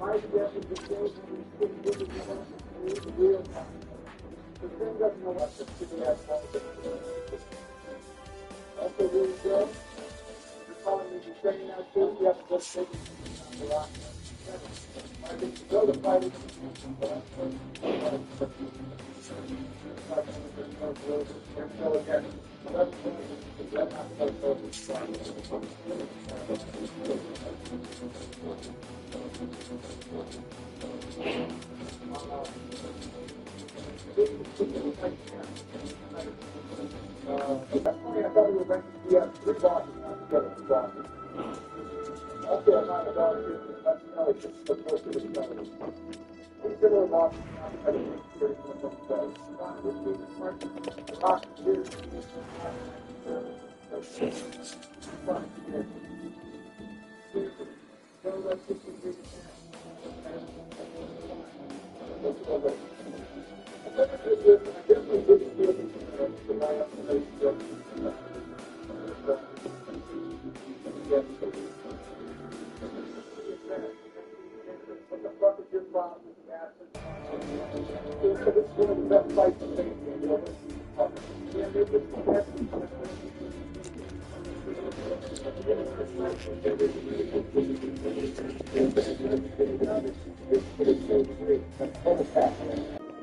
My suggestion is to the real time. The thing doesn't know what to figure out. Also, really good. You're telling me you're training out too. You have to go take it a lot. I think you go to fight it. So again, I thought we were going to be at 3 boxes, not together 2 boxes. Also, I'm not about it, that's another just the first of the study. Similar boxes, I don't think there's nothing better. Not this week, the box is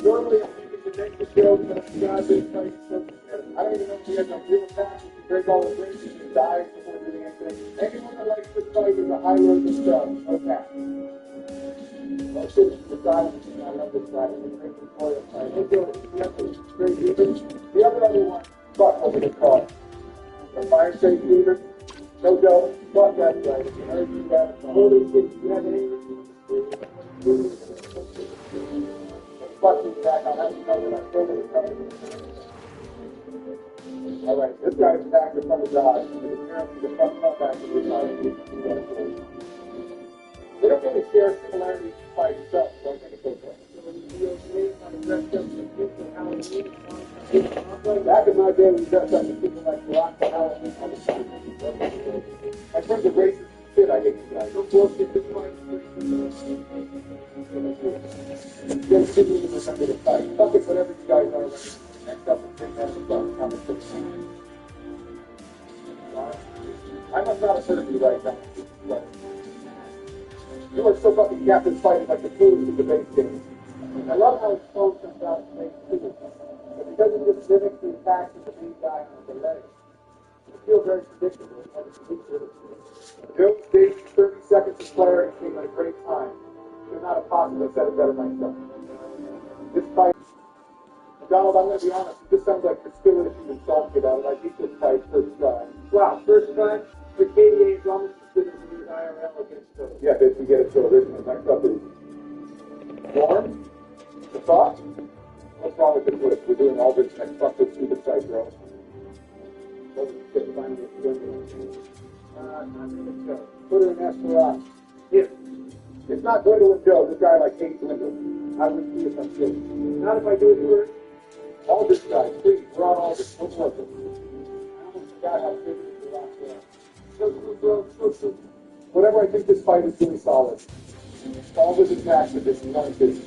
normally, I think it's the next show, but you guys are trying to I don't even know if you have no real facts. You can break all the drinks and you die before doing anything. Anyone that likes this fight is a high road to start. Okay. Most of the silence is not on this side. It's making for it. I think you have to straight even. The other one, fuck over the car. The fire safe even. No dough. Fuck that right. If you heard you that. Holy shit, you have any? Fuck you back. I'll have to know that I'm still in the all right, this guy's back in front of God. The front comeback is they don't really share similarities by itself, so I think it's okay. Back in my day, we dressed up as people like Rock for Halloween all the time. My friends are racist shit, I hate you guys. Don't bullshit this fight. Get sitting in this under the fight. Fuck it, whatever you guys are. Next up, the thing that's about competition. I must not have heard you right now. You are so fucking captain fighting like the fools in the base game. I love how it's close comes out and makes two. But because it just mimics the attacks of the big guy on the leg, it feels very predictable. Joe stays 30 seconds of clarity came at a great time. It's not impossible to set it better myself. This fight, Donald, I'm going to be honest, this sounds like you're still issuing talking about it. I beat this fight first try. Wow, first try? For KDA is almost considered to be an IRL against those. Yeah, if we get it to original. Next up is Norm. The thought? What's wrong with this list? We're doing all this next fuck this stupid site, bro. Put her in Esperanza. If it's not Gwendolyn Joe, this guy like hates Gwendolyn. I would see if I'm good. Not if I do it for all this guys, please, we're on all this. What's up? I almost forgot how big it is the last one. Whatever, I think this fight is really solid. All the attacks of this punches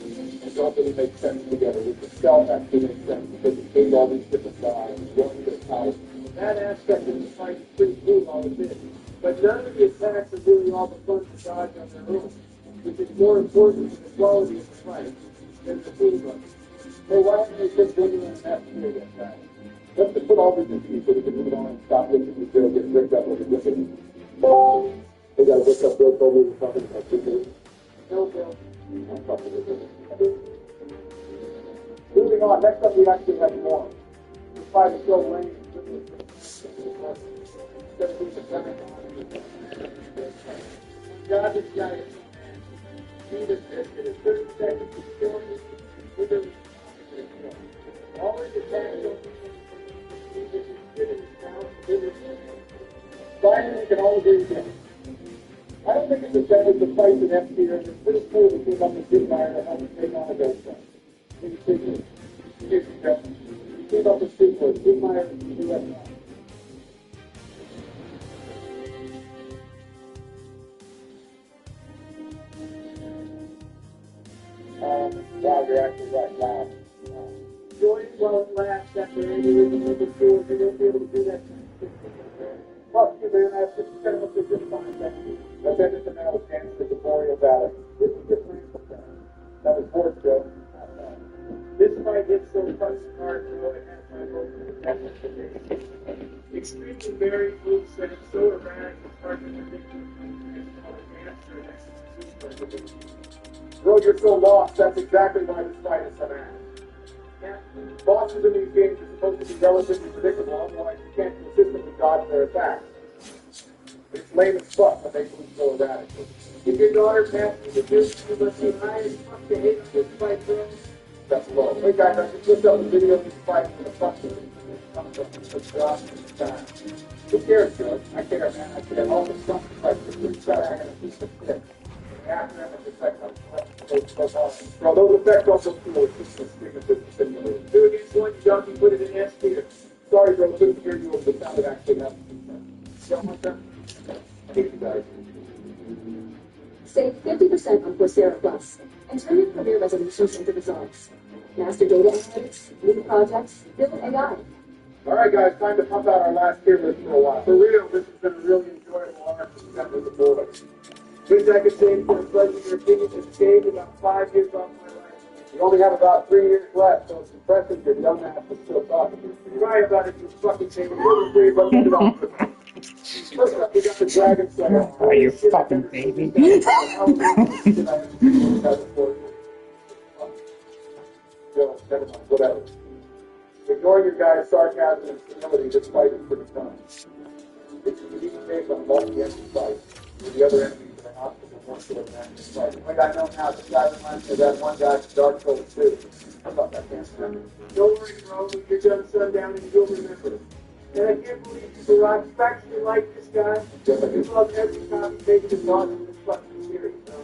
and don't really make sense together. With the stealth actually makes sense because it takes all these different guys going to the house. That aspect of the fight is pretty cool, all of it. But none of the attacks are really all the fun to dodge on their own, which is more important to the quality of the fight than the teamwork. Hey, why don't they just bring in an atmosphere that time? Let's just put all this in peace so we can move on and stop listening to Bill get ripped up over this. They got to rip up Bill over the fucking activity. No, Bill. I'm fucking with it. Moving on, next up we actually have more. This fight is so lame. 17 September. God, this guy is he was 30 seconds to kill me. All his attacks finally, we can all agree together. I don't think it's as bad as the fight in FC, and it's pretty cool to give up the Dittmeyer to help him take on a ghost fight. You gave up the Super, Dittmeyer and the US. Wow, you're actually right. Wow. Join well last after any of the schools, you won't be able to do that. Fuck you, man. That's just kind of a good fine. Thank you. Let's end it now with Dance to the Memorial Valley. This is just random stuff. That was sports joke. This fight hits so fucking hard, you know, it has my vote. Extremely varied moveset, so erratic, it's hard to predict. Bro, you're so lost. That's exactly why this fight is so mad. Yeah. Bosses in these games are supposed to be relatively predictable, otherwise you can't consistently dodge their attacks. It's lame as fuck when they move so erratically. If your daughter passes the juice, you must say, I fuck the hate of this fight, bro. That's low. Hey guys, I just looked up a video of this fight for the fucking Who cares, George? I care, man. I care. All the stuff fight for the shot. I got a piece of shit. After I'm effects, bro, those effects also cool. It's just a stupid business simulator. Do against one junkie, put it in S tier. Sorry, bro, couldn't hear you over the sound of actually nothing. So much I hate you guys. Save 50% on Coursera Plus and turn your career resolutions into results. Master data analytics, lead projects, build AI. All right, guys, time to pump out our last tier list for a while. For real, this has been a really enjoyable honor to spend with the boys. Wish I could say for a pleasure, your opinion has saved about 5 years off my life. You only have about 3 years left, so it's impressive your dumb ass is still talking. You're right about it, you fucking say. We're free, but leave it on. First up, we got the Dragon Slayer. Are you fucking baby? Never mind, whatever. Ignoring your guys' sarcasm and humility, this fight is pretty fun. It's a unique take on multi-entry fight, with the other enemies that are not the ones that are matching fight. Like I know now, this guy reminds me of that one guy from Dark Souls 2. I thought that can't remember. Don't worry, bro. When you're done sundown, and you'll remember it. And I can't believe you, Barack, you actually like this guy. Yes, I do. You love every time he takes his dog in this fucking series, bro.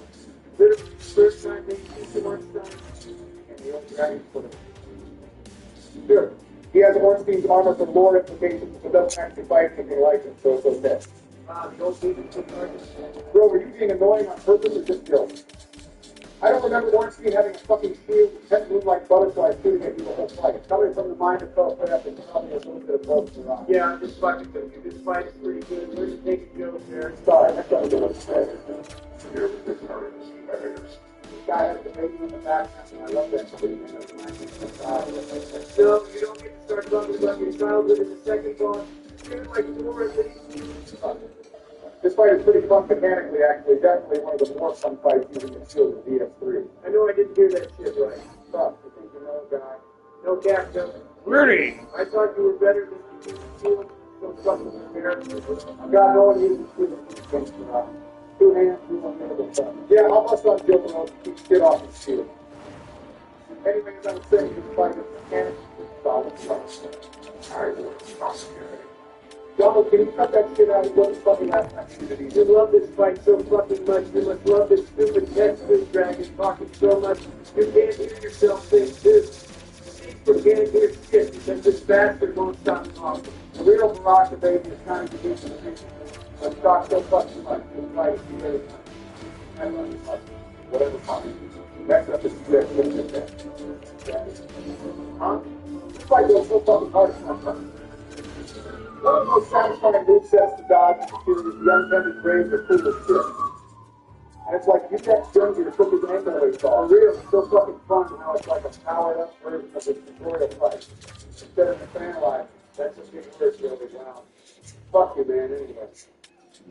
Literally, first time they see some Ornstein, And the only dragon for them. Sure. He has Ornstein's armor for lore implications, but doesn't actually fight anything like him, so it's okay. wow, the old season took targets. Bro, were you being annoying on purpose or just joke? I don't remember Ornstein having a fucking shield with 10 moonlight butterflies shooting at you the whole fight. It's coming from the mind of self-play, I think probably a little bit of both for us. Yeah, I'm just fucking with you. This fight is pretty good. We're just taking jokes there. Sorry, I thought you were upset. Here with the currents and competitors. This guy has the baby in the background, and I love that shit. No, you don't get to start talking about your childhood in the second boss. You're like 4 at least. This fight is pretty fun mechanically, actually. Definitely one of the more fun fights using the shield in DS3. I know I didn't hear that shit right. Fuck, you think you know, guy? No cap, no. Rudy! I thought you were better than you used to feel. So fucking embarrassing. I've got no one uses shield against the 2 hands, 2 on the other side. Yeah, I'll bust on Joe Bro to keep shit off his shield. Anyway, as I was saying, this fight is mechanically solid. I will prosecute. Donald, can you cut that shit out? It wasn't fucking last time you did You love this fight so fucking much. You must love this stupid Texas dragon talking so much. You can't hear yourself say this. You can't hear shit because this bastard won't stop talking. The real Barack the baby is trying to do something. But talk so fucking much. This fight is really fun. I love this fight. Whatever fine. Next up is the Huh? This fight goes so fucking hard. It's not fun. One of the most satisfying movesets to dodge in the series is the unbended grave or cool as shit. And it's like you get Jonesy to put his ankle away. So on real, it's so fucking fun how it's like a powered up version of the tutorial fight. Instead of the fan life, that's just getting worse the other way around. Fuck you, man, anyway.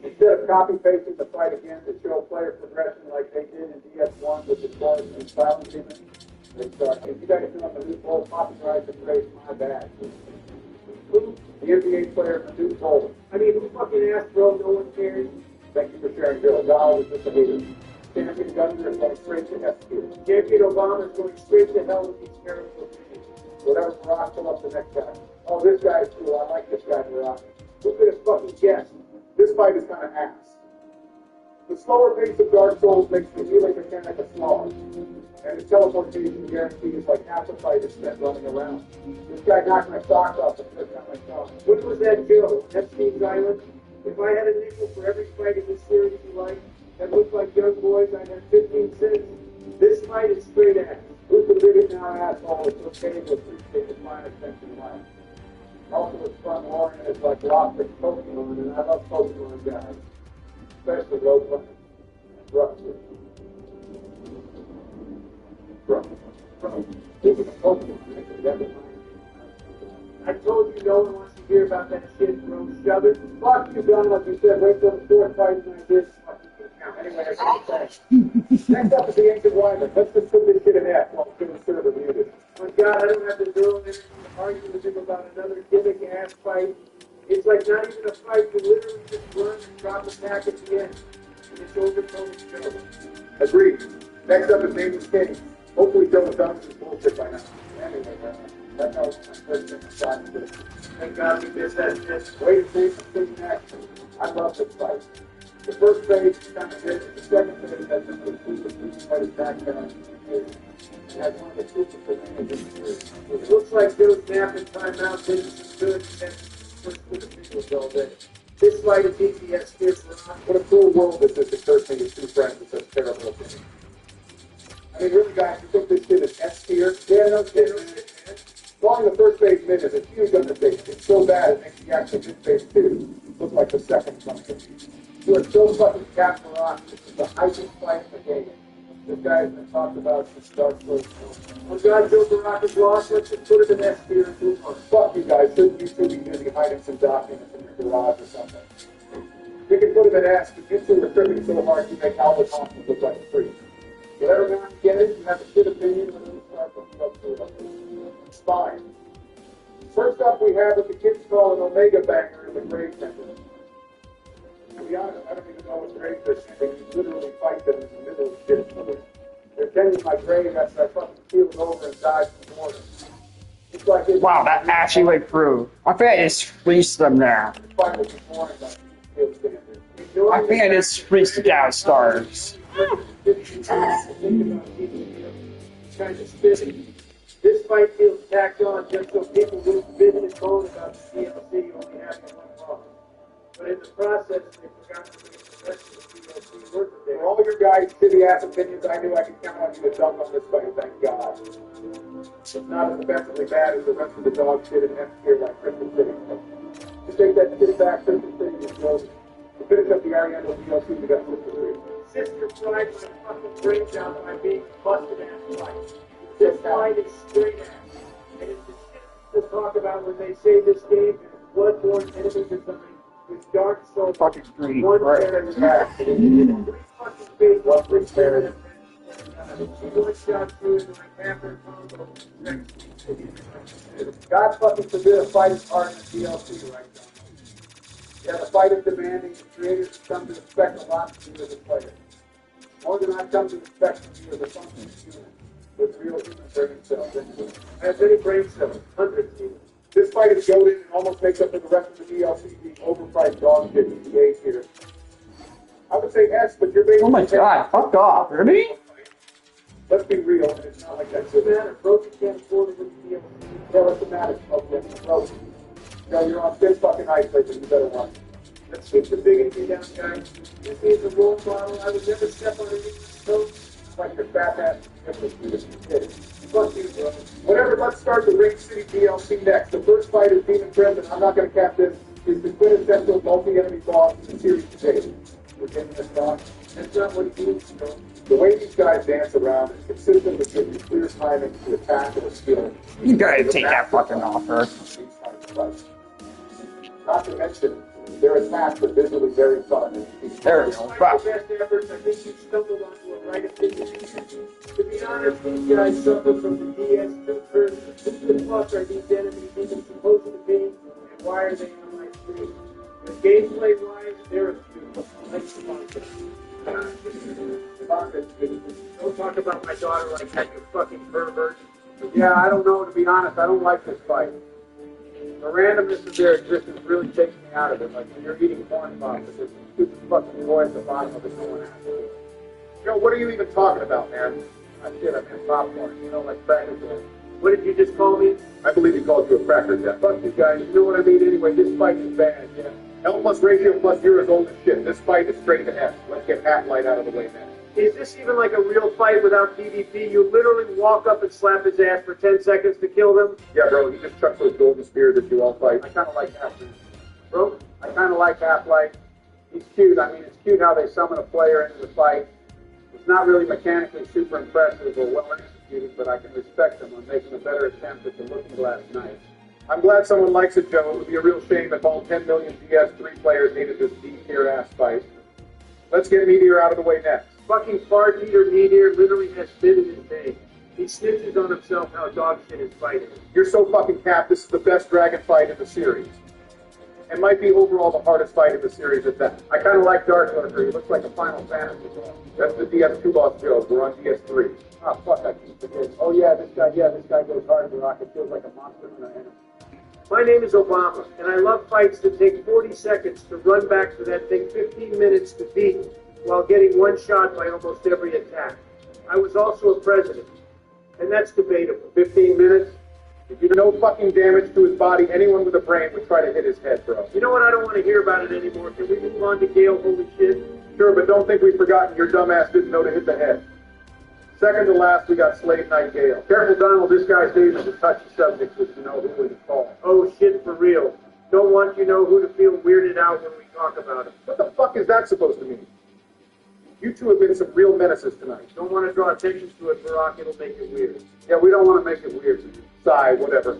Instead of copy-pasting the fight again to show player progression like they did in DS1 with the Forest and Silent Demon, if you guys do up a new bowl, copyright the phrase, my bad. Who? The NBA player from Duke Bowl. I mean, who fucking asked, bro? No one cares. Thank you for sharing, Bill. God was just a hater. Champion Gunner is going straight to F tier. Champion Obama is going straight to hell with these terrible opinions. Whatever, Barack, pull up the next guy. Oh, this guy is cool. I like this guy, Barack. Who could have fucking guessed? This fight is kind of ass. The slower pace of Dark Souls makes the healing mechanic a slog. And his teleportation guarantee is like half the fight is spent running around. This guy knocked my socks off the first time I saw him. When was that Joe? Epstein's Island? If I had a nickel for every fight in this series you like that looked like young boys, I'd have 15 cents. This fight is straight Bro. I told you no one wants to hear about that shit, bro. Shove it. Fuck you, Don, like you said, wait till the fourth fight like this. Anyway, I got to say. Next up is the ancient Wyman. Let's just put this shit in F while we're doing server muted. Oh, God, I don't have to do anything to argue with him about another gimmick-ass fight. It's like not even a fight. You literally just run and drop a pack at the end. And it's overthrown the show. Agreed. Next up is Nathan Kenny. Hopefully Joe is done with this bullshit by now. Anyway, that's how my first thing shot to Thank God we just had this. Way to see some big action. I love this fight. The first phase is kind of good. The second phase has some of the exclusive fighters back down. It has one of the exclusive advantages. It looks like Joe's napping timeout did some good. And first put the videos all day. This fight is easy as kids. What a cool world is this occurs to your two friends with such terrible opinions. I mean, really, guys, you think this shit is S tier? Yeah, no shit, man. Following the first phase mid is a huge undertaking. It's so bad it makes the action in phase 2 look like the second one. You are so fucking capped rock. This is the hypest fight of the game. This guy has been talked about since Dark Souls. Oh God, Joe Barack is lost. Let's just put it in S tier and move on. Fuck you guys. Shouldn't you two be busy hiding some documents in your garage or something? We can put him in S, but you two are tripping so hard you make Albert Thompson look like a freak. Whatever man you get it, you have a good opinion when you start looking up to it. It's fine. First up, we have what the kids call an Omega banger in the grave center. To be honest, I don't even know what grave they're sending. You literally fight them in the middle of shit. They're tending my grave after I fucking keel it over and died from water. It's like it's Wow, that actually went through. I think I just freezed them there. finally performed by the field standard. I think I just freezed the down stars. Kind of spitting. This fight feels tacked on just so people lose vision and bone about the DLC only having one problem. But in the process, they forgot to make the rest of the DLC work with For all your guys' shitty ass opinions, I knew I could count on you to dunk on this fight, thank God. It's not as offensively bad as the rest of the dog shit in F tier like Crystal City. Just take that shit back, Crystal City is closed. To finish up the Ariando DLC, we got Crystal City. Sister fried my fucking brains out by being busted ass fight. This fight is straight ass. And it's the shit people talk about when they say this game is Bloodborne enemy design with Dark Souls. Fucking green, One right. character back. Three fucking big one, three characters. One shot through into like half their combo. God fucking forbid a fight is hard in the DLC right now. Yeah, the fight is demanding, the creators have come to expect a lot from you as a player. More than I've come to expect from you as a functioning human, with real human brain cells into it. As many brain cells, hundreds even. This fight is goated and almost makes up for the rest of the DLC being overpriced dog shit in the A tier. I would say S, but you're basically... Oh my god, fuck off, really? Let's be real, and it's not like that. What's the matter? Broken can't afford it with the DLC. Yeah, what's the matter? Okay, bro. You're on thin fucking ice, like you better watch. Let's keep the bigotry down, guys. This is a role model. I would never step on anyone's toes. Like your fat ass, you kid. Fuck you, bro. Whatever, let's start the Ring City DLC next. The first fight is Demon Prince, and I'm not going to cap this, is the quintessential multi-enemy boss in the series today. We're getting this done. That's not what he needs, bro. The way these guys dance around is consistent with your clear timing to attack and skill. You gotta take that fucking offer. Not to mention, their attacks are visually very fun. There we go. Despite Fuck. the best efforts, I think you stumbled onto a right opinion. To be honest, these guys suffer from the DS2 curse. Who the fuck are these enemies even supposed to be, and why are they on my screen? The gameplay-wise, they're a few. Like don't talk about my daughter like that, you fucking pervert. Yeah, I don't know, to be honest, I don't like this fight. The randomness of their existence really takes me out of it. Like when you're eating corn pops, there's some stupid fucking boy at the bottom of it no one asks. You know, what are you even talking about, man? I shit, I meant popcorn. You know, like crackers. What did you just call me? I believe he called you a cracker jack. Fuck you guys, you know what I mean? Anyway, this fight is bad, yeah. L plus ratio plus you're as old as shit. This fight is straight to F. Let's get Hat Light out of the way, man. Is this even like a real fight without PvP? You literally walk up and slap his ass for 10 seconds to kill them? Yeah, bro, he just chucks those golden spears that you all fight. I kind of like Half-Light. Bro, I kind of like Half-Light. He's cute. I mean, it's cute how they summon a player into the fight. It's not really mechanically super impressive or well executed. executed, but I can respect them on making a better attempt at the looking glass night. I'm glad someone likes it, Joe. It would be a real shame if all 10 million DS3 players hated this D-tier ass fight. Let's get Meteor out of the way next. Fucking fart eater Meteor literally has spit in his name. He snitches on himself how dog shit is fighting. You're so fucking capped. This is the best dragon fight in the series. And might be overall the hardest fight in the series at that. I kind of like Dark Lurker. He looks like a Final Fantasy boss. That's the DS2 boss, Joe. We're on DS3. Ah, fuck, I keep forgetting. Oh, yeah, this guy goes hard. The Rocket feels like a monster in an enemy. My name is Obama, and I love fights that take 40 seconds to run back to that thing 15 minutes to beat while getting one shot by almost every attack. I was also a president, and that's debatable. 15 minutes? If you do no fucking damage to his body, anyone with a brain would try to hit his head, bro. You know what? I don't want to hear about it anymore. Can we move on to Gale? Holy shit. Sure, but don't think we've forgotten your dumbass didn't know to hit the head. Second to last, we got Slave Knight Gale. Careful, Donald, this guy's name is a touchy subject, which you know who is called. Oh shit, for real. Don't want you know who to feel weirded out when we talk about it. What the fuck is that supposed to mean? You two have been some real menaces tonight. Don't want to draw attention to it, Barack. It'll make it weird. Yeah, we don't want to make it weird. Sigh, whatever.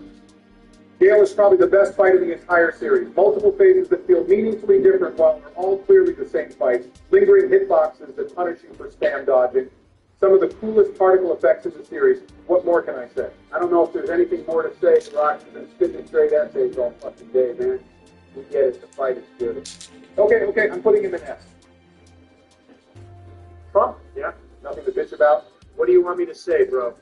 Gale is probably the best fight in the entire series. Multiple phases that feel meaningfully different while they're all clearly the same fights. Lingering hitboxes that punish you for spam dodging. Some of the coolest particle effects in the series. What more can I say? I don't know if there's anything more to say. Barack, you've been spitting straight essays all fucking day, man. We get it. The fight is good. Okay, I'm putting him in S. Trump? Yeah? Nothing to bitch about? What do you want me to say, bro?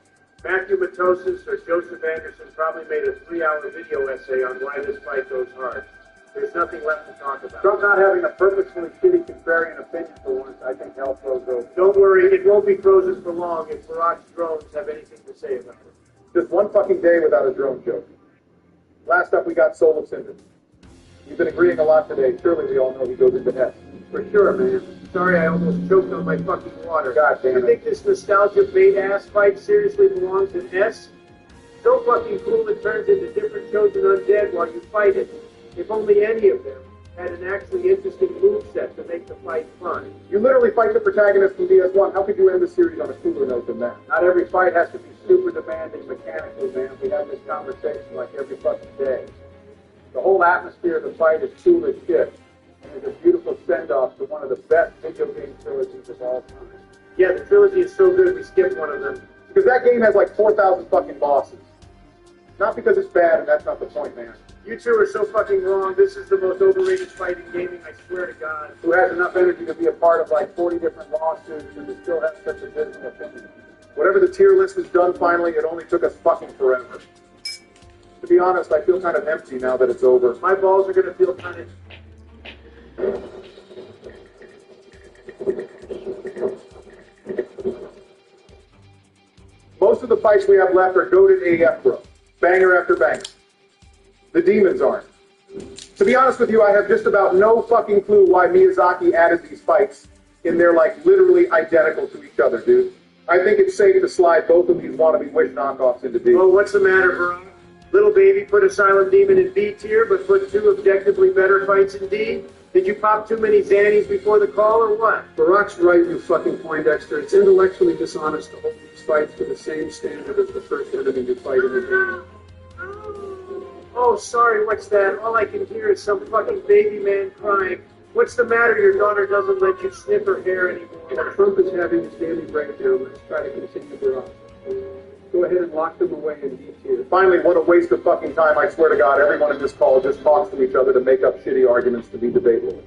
Matthew Matosis or Joseph Anderson probably made a 3-hour video essay on why this fight goes hard. There's nothing left to talk about. Trump not having a purposefully shitty contrarian opinion for once, I think hell froze over. Don't worry, it won't be frozen for long if Barack's drones have anything to say about it. Just one fucking day without a drone joke. Last up, we got Soul of Cinder. You've been agreeing a lot today. Surely we all know he goes into S. For sure, man. Sorry I almost choked on my fucking water. God damn it. You think this nostalgia bait-ass fight seriously belongs in S? So fucking cool it turns into different chosen undead while you fight it. If only any of them had an actually interesting moveset to make the fight fun. You literally fight the protagonist from DS1. How could you end the series on a cooler note than that? Not every fight has to be super demanding mechanically, man. We have this conversation like every fucking day. The whole atmosphere of the fight is cool as shit. And it's a beautiful send-off to one of the best video game trilogies of all time. Yeah, the trilogy is so good we skipped one of them. Because that game has like 4,000 fucking bosses. Not because it's bad, and that's not the point, man. You two are so fucking wrong. This is the most overrated fight in gaming, I swear to God. Who has enough energy to be a part of like 40 different lawsuits and to still have such a dismal opinion. Whatever the tier list is done finally, it only took us fucking forever. To be honest, I feel kind of empty now that it's over. My balls are going to feel kind of... Most of the fights we have left are goated AF, bro. Banger after banger. The demons aren't. To be honest with you, I have just about no fucking clue why Miyazaki added these fights in there like literally identical to each other, dude. I think it's safe to slide both of these wannabe Wish knockoffs into D. Oh, what's the matter, bro? Little baby put a Silent Demon in B tier, but put two objectively better fights in D? Did you pop too many Xannies before the call, or what? Barack's right, you fucking Poindexter. It's intellectually dishonest to hold these fights to the same standard as the first enemy you fight in the game. Oh, sorry, what's that? All I can hear is some fucking baby man crying. What's the matter? Your daughter doesn't let you snip her hair anymore. While Trump is having his daily breakdown, let's try to continue Barack. Go ahead and lock them away in D tier. Finally, what a waste of fucking time. I swear to God, everyone in this call just talks to each other to make up shitty arguments to be debatable.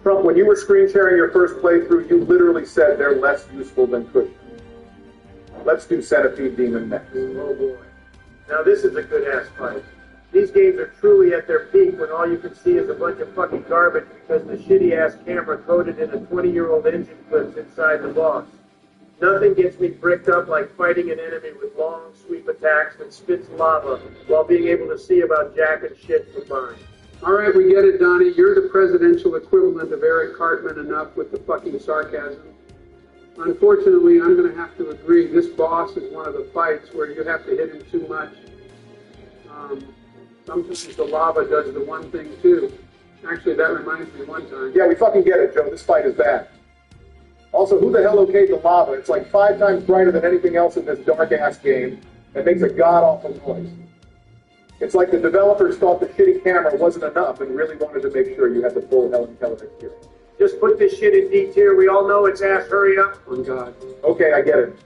Trump, when you were screen sharing your first playthrough, you literally said they're less useful than cushion. Let's do Centipede Demon next. Oh boy. Now this is a good-ass fight. These games are truly at their peak when all you can see is a bunch of fucking garbage because the shitty-ass camera coded in a 20-year-old engine clips inside the boss. Nothing gets me bricked up like fighting an enemy with long sweep attacks that spits lava while being able to see about jack and shit combined. All right, we get it, Donnie. You're the presidential equivalent of Eric Cartman, enough with the fucking sarcasm. Unfortunately, I'm going to have to agree. This boss is one of the fights where you have to hit him too much. Sometimes the lava does the one thing, too. Actually, that reminds me one time. Yeah, we fucking get it, Joe. This fight is bad. Also, who the hell okayed the lava? It's like 5 times brighter than anything else in this dark-ass game and makes a god-awful noise. It's like the developers thought the shitty camera wasn't enough and really wanted to make sure you had the full Helen Keller experience. Just put this shit in D tier. We all know it's ass. Hurry up. On God. Okay, I get it.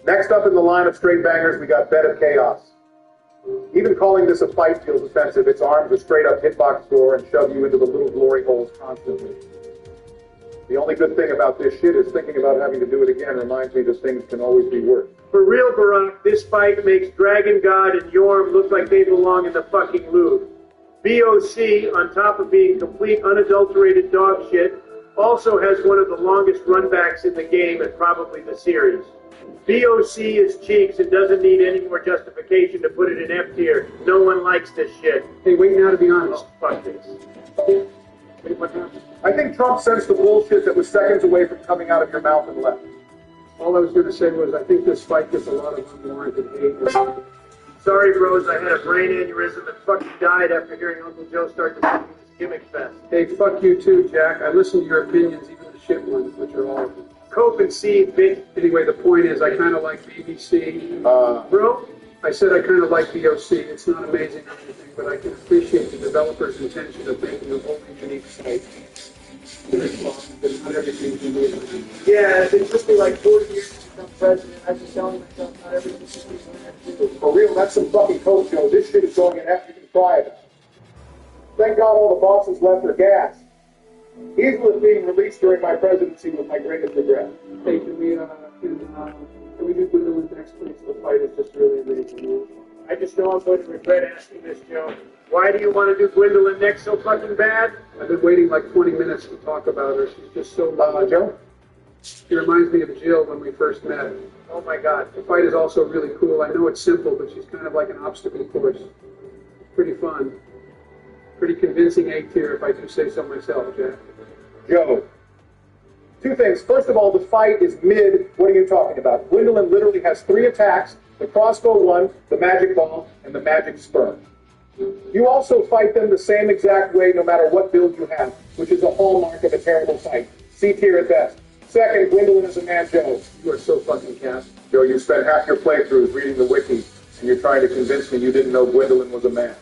Next up in the line of straight bangers, we got Bed of Chaos. Even calling this a fight feels offensive. Its arms are straight up hitbox score and shove you into the little glory holes constantly. The only good thing about this shit is thinking about having to do it again reminds me that things can always be worse. For real, Barack, this fight makes Dragon God and Yorm look like they belong in the fucking Louvre. BOC, on top of being complete unadulterated dog shit, also has one of the longest runbacks in the game and probably the series. BOC is cheeks and doesn't need any more justification to put it in F tier. No one likes this shit. Hey, wait now to be honest. Oh, fuck this. I think Trump sensed the bullshit that was seconds away from coming out of your mouth and left. All I was going to say was I think this fight gets a lot of unwarranted hate. Sorry, bros, I had a brain aneurysm and fucking died after hearing Uncle Joe start this gimmick fest. Hey, fuck you too, Jack. I listen to your opinions, even the shit ones, which are all of them. Cope and seed, bitch. Anyway, the point is I kind of like BBC. Bro? I said I kind of like BOC. It's not amazing or anything, but I can appreciate the developer's intention of making a wholly unique site. Not everything can be amazing. Yeah, it took me like 40 years to become president. I was telling myself not everything should be planned. For real, that's some fucking coke, Joe. This shit is going in F. You can try it. Thank God all the bosses left their gas. Eagle is being released during my presidency with my greatest regret. Hey, can we do Gwendolyn next, please? The fight is just really amazing. I just know I'm going to regret asking this, Joe. Why do you want to do Gwendolyn next so fucking bad? I've been waiting like 20 minutes to talk about her. She's just so Joe? She reminds me of Jill when we first met. Oh my God. The fight is also really cool. I know it's simple, but she's kind of like an obstacle course. Pretty fun. Pretty convincing A tier, if I do say so myself, Jack. Joe. 2 things. First of all, the fight is mid. What are you talking about? Gwendolyn literally has 3 attacks, the crossbow 1, the magic ball, and the magic sperm. You also fight them the same exact way no matter what build you have, which is a hallmark of a terrible fight. C tier at best. Second, Gwendolyn is a man, Joe. You are so fucking cast. Joe, you spent half your playthroughs reading the wiki, and you're trying to convince me you didn't know Gwendolyn was a man.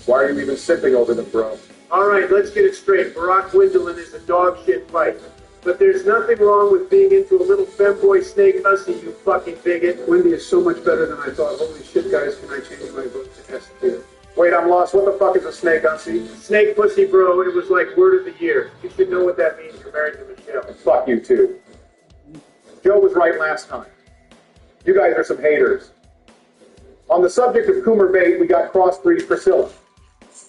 Why are you even sipping over them, bro? All right, let's get it straight. Barack Gwendolyn is a dog shit fight. But there's nothing wrong with being into a little femboy snake hussy, you fucking bigot. Wendy is so much better than I thought. Holy shit, guys, can I change my vote to S tier? Wait, I'm lost. What the fuck is a snake, hussy? Snake pussy, bro. It was like word of the year. You should know what that means. You're married to Michelle. Fuck you, too. Joe was right last time. You guys are some haters. On the subject of Coomer bait, we got crossbreed Priscilla.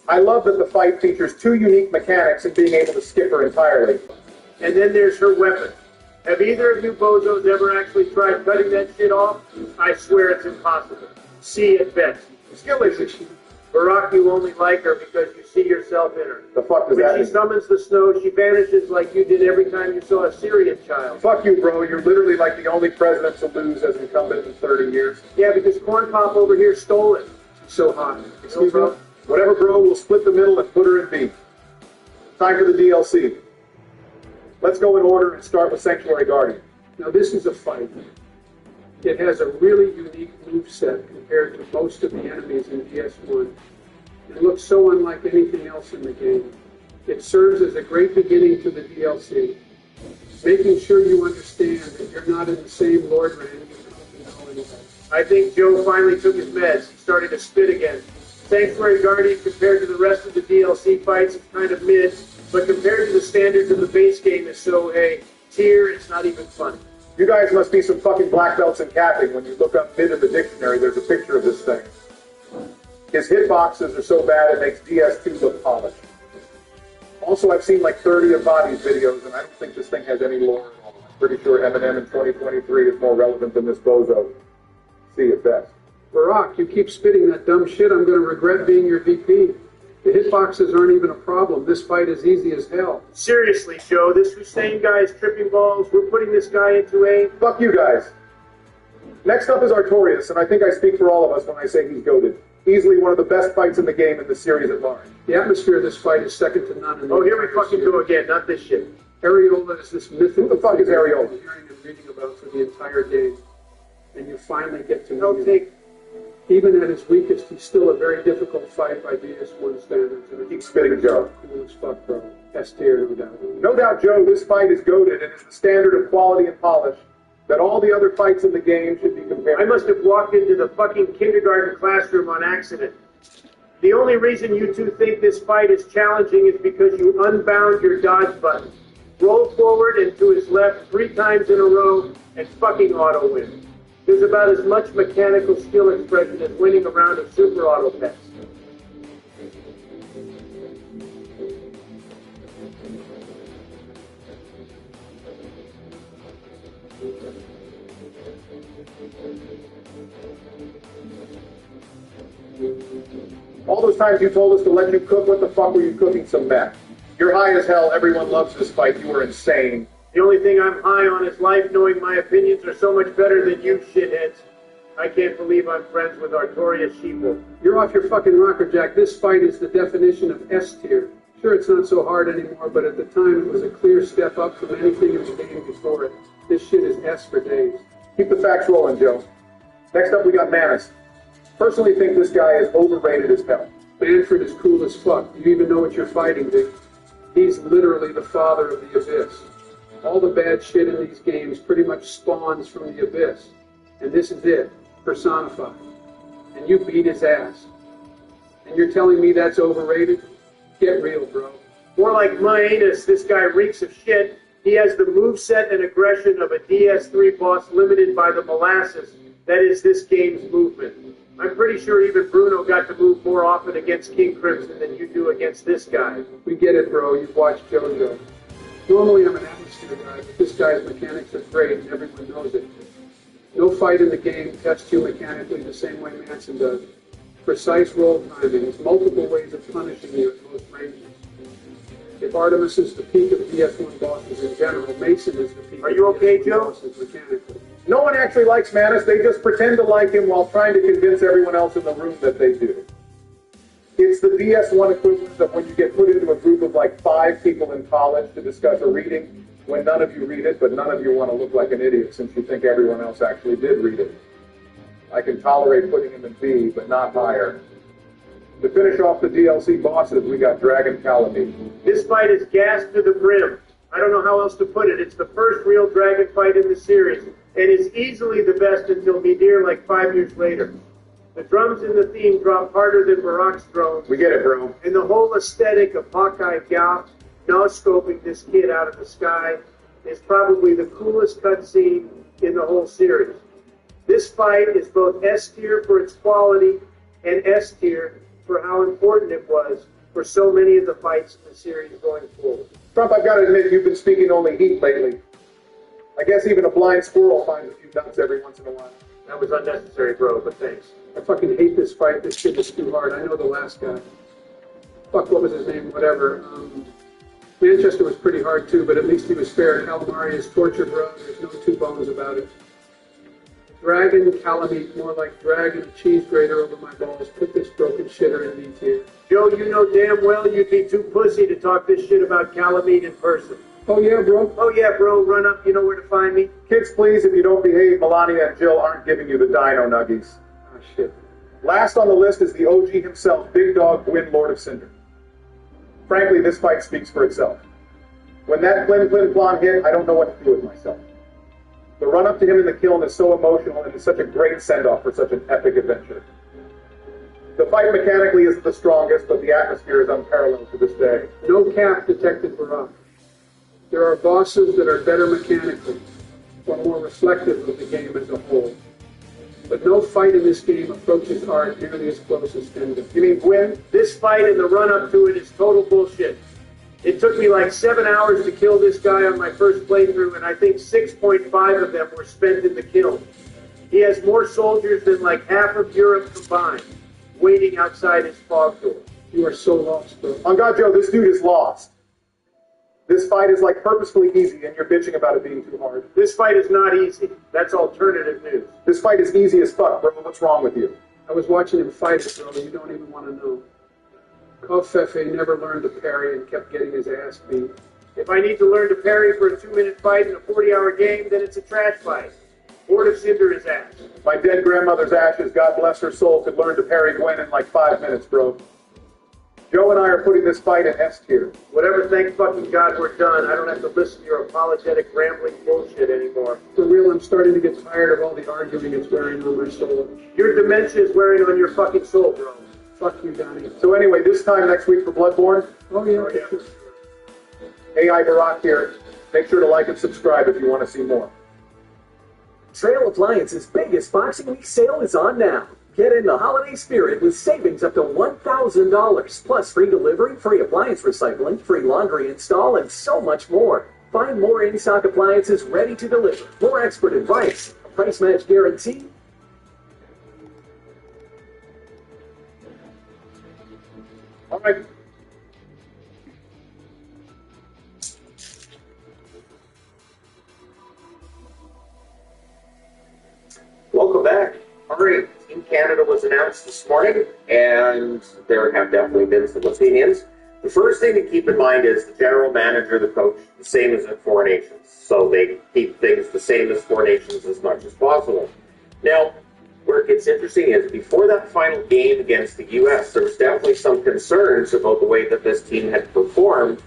I love that the fight features 2 unique mechanics and being able to skip her entirely. And then there's her weapon. Have either of you bozos ever actually tried cutting that shit off? I swear it's impossible. See at best. Skill issue. Barack, you only like her because you see yourself in her. The fuck does that When mean? she summons the snow, she vanishes like you did every time you saw a Syrian child. Fuck you, bro. You're literally like the only president to lose as incumbent in 30 years. Yeah, because Corn Pop over here stole it. So hot. Excuse me? Whatever, bro. We'll split the middle and put her in B. Time for the DLC. Let's go in order and start with Sanctuary Guardian. Now, this is a fight. It has a really unique moveset compared to most of the enemies in DS1. It looks so unlike anything else in the game. It serves as a great beginning to the DLC, making sure you understand that you're not in the same Lord rank you come to know anybody. I think Joe finally took his meds. He started to spit again. Sanctuary Guardian, compared to the rest of the DLC fights, is kind of mid, but compared to the standards of the base game, is so a tier, it's not even funny. You guys must be some fucking black belts in capping. When you look up mid in the dictionary, there's a picture of this thing. His hitboxes are so bad it makes DS2 look polished. Also, I've seen like 30 of Body's videos, and I don't think this thing has any lore at all. I'm pretty sure Eminem in 2023 is more relevant than this bozo. See at best. Barack, you keep spitting that dumb shit, I'm going to regret being your VP. The hitboxes aren't even a problem. This fight is easy as hell. Seriously, Joe, this Hussein guy is tripping balls. We're putting this guy into a... Fuck you guys. Next up is Artorias, and I think I speak for all of us when I say he's goated. Easily one of the best fights in the game in the series at large. The atmosphere of this fight is second to none. Oh, here we fucking go again, not this shit. Areola is this mythical. Who the fuck is Areola? You're hearing and reading about for the entire game, and you finally get to know him. Even at his weakest, he's still a very difficult fight by DS1 standards. And Keep spitting, Joe. Cool as fuck, bro. S tier, no doubt. No doubt, Joe, this fight is goated and is the standard of quality and polish that all the other fights in the game should be compared. I must have walked into the fucking kindergarten classroom on accident. The only reason you two think this fight is challenging is because you unbound your dodge button, rolled forward and to his left 3 times in a row, and fucking auto win. There's about as much mechanical skill expression as winning a round of Super Auto Pets. All those times you told us to let you cook, what the fuck were you cooking some meth? You're high as hell. Everyone loves this fight. You were insane. The only thing I'm high on is life, knowing my opinions are so much better than you shitheads. I can't believe I'm friends with Artorias Sheeple. You're off your fucking rocker, Jack. This fight is the definition of S tier. Sure, it's not so hard anymore, but at the time it was a clear step up from anything in the game before it. This shit is S for days. Keep the facts rolling, Joe. Next up, we got Manis. Personally think this guy is overrated as hell. Manfred is cool as fuck. Do you even know what you're fighting, Vic? He's literally the father of the Abyss. All the bad shit in these games pretty much spawns from the Abyss. And this is it, personified. And you beat his ass. And you're telling me that's overrated? Get real, bro. More like my anus, this guy reeks of shit. He has the moveset and aggression of a DS3 boss limited by the molasses that is this game's movement. I'm pretty sure even Bruno got to move more often against King Crimson than you do against this guy. We get it, bro. You've watched JoJo. Normally I'm an atmosphere guy, but this guy's mechanics are great and everyone knows it. No fight in the game tests you mechanically the same way Manson does. Precise roll timings, multiple ways of punishing you at most ranges. If Artemis is the peak of DS1 bosses in general, Mason is the peak Are you of okay, DS1 Joe? bosses mechanically. No one actually likes Manis. They just pretend to like him while trying to convince everyone else in the room that they do. It's the DS1 equivalent of when you get put into a group of like 5 people in college to discuss a reading when none of you read it, but none of you want to look like an idiot since you think everyone else actually did read it. I can tolerate putting him in B, but not higher. To finish off the DLC bosses, we got Dragon Calamity. This fight is gassed to the brim. I don't know how else to put it. It's the first real dragon fight in the series, and is easily the best until Midir like 5 years later. The drums in the theme drop harder than Barak's drones. We get it, bro. And the whole aesthetic of Hawkeye Gal no-scoping this kid out of the sky is probably the coolest cutscene in the whole series. This fight is both S tier for its quality and S tier for how important it was for so many of the fights in the series going forward. Trump, I've got to admit, you've been speaking only heat lately. I guess even a blind squirrel finds a few nuts every once in a while. That was unnecessary, bro, but thanks. I fucking hate this fight. This shit is too hard. I know the last guy. Fuck, what was his name? Whatever. Manchester was pretty hard too, but at least he was fair. Calamari is torture, bro. There's no two bones about it. Dragon Calamite, more like dragging a cheese grater over my balls. Put this broken shitter in D tier. Joe, you know damn well you'd be too pussy to talk this shit about Calamite in person. Oh yeah, bro. Oh yeah, bro, run up, you know where to find me. Kids, please, if you don't behave, Melania and Jill aren't giving you the dino nuggies. Oh shit. Last on the list is the OG himself, Big Dog Gwyn, Lord of Cinder. Frankly, this fight speaks for itself. When that Plin Plin Plon hit, I don't know what to do with myself. The run-up to him in the kiln is so emotional and is such a great send-off for such an epic adventure. The fight mechanically isn't the strongest, but the atmosphere is unparalleled to this day. No cap detected Barak. There are bosses that are better mechanically, or more reflective of the game as a whole. But no fight in this game approaches art nearly as close as Ender. You mean Gwyn? This fight and the run-up to it is total bullshit. It took me like 7 hours to kill this guy on my first playthrough, and I think 6.5 of them were spent in the kiln. He has more soldiers than like half of Europe combined, waiting outside his fog door. You are so lost, bro. On God, Joe, this dude is lost. This fight is like purposefully easy, and you're bitching about it being too hard. This fight is not easy. That's alternative news. This fight is easy as fuck, bro. What's wrong with you? I was watching him fight it, bro. You don't even want to know. Kofefe never learned to parry and kept getting his ass beat. If I need to learn to parry for a 2-minute fight in a 40-hour game, then it's a trash fight. Or to cinder his ass. My dead grandmother's ashes, God bless her soul, could learn to parry Gwen in like 5 minutes, bro. Joe and I are putting this fight in S tier. Whatever, thank fucking God we're done. I don't have to listen to your apologetic, rambling bullshit anymore. For real, I'm starting to get tired of all the arguing it's wearing on my soul. Your dementia is wearing on your fucking soul, bro. Fuck you, Donnie. So anyway, this time next week for Bloodborne, Oh, yeah. Oh, yeah. AI Barack here. Make sure to like and subscribe if you want to see more. Trail Appliance's biggest Boxing Week sale is on now. Get in the holiday spirit with savings up to $1,000, plus free delivery, free appliance recycling, free laundry install, and so much more. Find more in-stock appliances ready to deliver, more expert advice, a price match guarantee. All right. Welcome back. All right, Team Canada was announced this morning, and there have definitely been some opinions. The first thing to keep in mind is the general manager, the coach, the same as at Four Nations. So they keep things the same as Four Nations as much as possible. Now, where it gets interesting is before that final game against the U.S., there was definitely some concerns about the way that this team had performed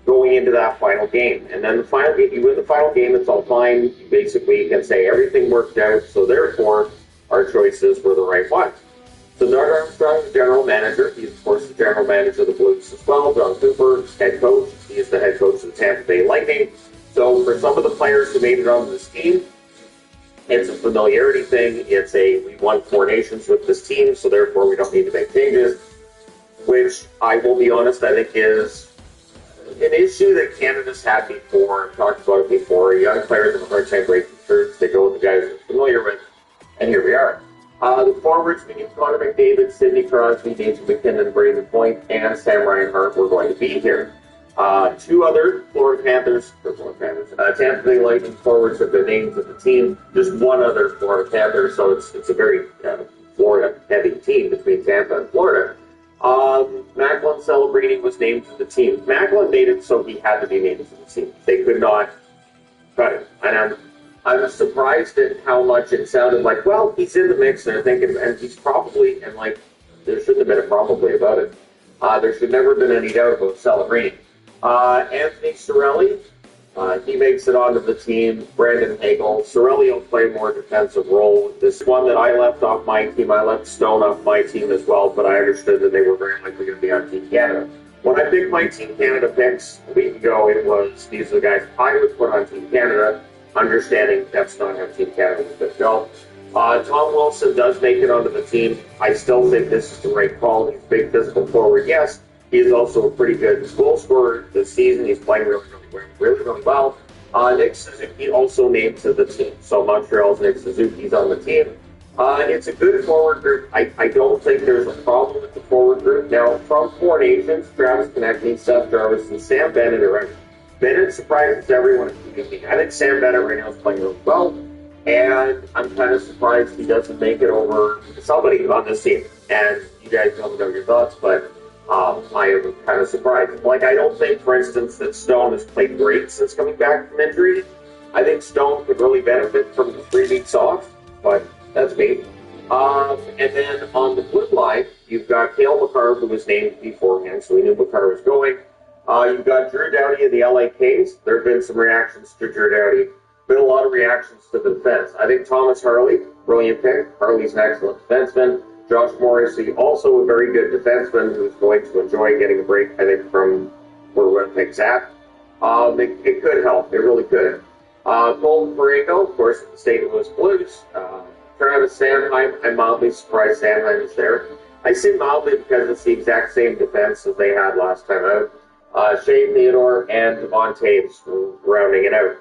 going into that final game. And then the final game, you win the final game, it's all fine. You basically can say everything worked out, so therefore our choices were the right ones. So Doug Armstrong is general manager. He's, of course, the general manager of the Blues as well. John Cooper, head coach. He is the head coach of the Tampa Bay Lightning. So for some of the players who made it onto this team, it's a familiarity thing. It's a, we won Four Nations with this team, so therefore we don't need to make changes, which I will be honest, I think is an issue that Canada's had before. I've talked about it before. Young players have a hard time breaking through. They go with the guys they're familiar with, and here we are. The forwards, we knew Connor McDavid, Sidney Crosby, Nathan McKinnon, Brayden Point, and Sam Reinhart were going to be here. Two other Tampa Bay Lightning forwards have been named to the team. Just one other Florida Panther, so it's a very Florida-heavy team between Tampa and Florida. Macklin Celebrini was named to the team. Macklin made it so he had to be named to the team. They could not cut him. And I'm surprised at how much it sounded like, well, he's in the mix, and I'm thinking, and he's probably, and like, there shouldn't have been a probably about it. There should never have been any doubt about Celebrini. Anthony Cirelli, he makes it onto the team. Brandon Hagel. Cirelli will play a more defensive role. This one that I left off my team, I left Stone off my team as well, but I understood that they were very likely going to be on Team Canada. When I picked my Team Canada picks a week ago, it was, these are the guys I would put on Team Canada, understanding that's not how Team Canada was going to go. Tom Wilson does make it onto the team. I still think this is the right call. He's a big physical forward, yes. He is also a pretty good goal scorer this season. He's playing really well. Nick Suzuki also named to the team. So Montreal's Nick Suzuki's on the team. It's a good forward group. I don't think there's a problem with the forward group. Now, from Four Nations, Travis Konecny, Seth Jarvis, and Sam Bennett are in. Bennett surprises everyone, including me. I think Sam Bennett right now is playing really well. And I'm kind of surprised he doesn't make it over somebody on this team. And you guys don't know your thoughts, but I am kind of surprised. Like, I don't think, for instance, that Stone has played great since coming back from injury. I think Stone could really benefit from the 3 weeks off, but that's me. And then on the blue line, you've got Cale Makar, who was named beforehand, so we knew Makar was going. You've got Drew Doughty of the LA Kings. There have been some reactions to Drew Doughty. Been a lot of reactions to the defense. I think Thomas Harley, brilliant pick. Harley's an excellent defenseman. Josh Morrissey, also a very good defenseman who's going to enjoy getting a break, I think, from where Winnipeg's at. It could help. It really could. Colton Pareko, of course, the St. Louis Blues. Travis Sanheim, I'm mildly surprised Sanheim is there. I say mildly because it's the exact same defense as they had last time out. Shane Theodore and Devon Taves rounding it out.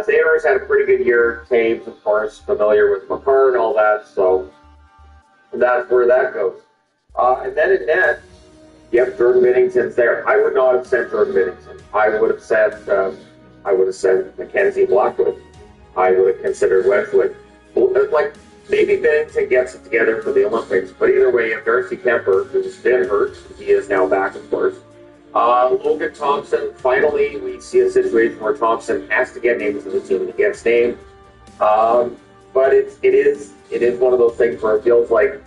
Theodore's had a pretty good year. Taves, of course, familiar with Makar and all that, so that's where that goes. And then in net, you have Jordan Binnington's there. I would not have sent Jordan Binnington. I would have sent Mackenzie Blackwood. I would have considered Wedgwood. Like, maybe Binnington gets it together for the Olympics, but either way, you have Darcy Kemper, who's been hurt. He is now back, of course. Logan Thompson, finally, we see a situation where Thompson has to get named to the team and he gets named. But it is one of those things where it feels like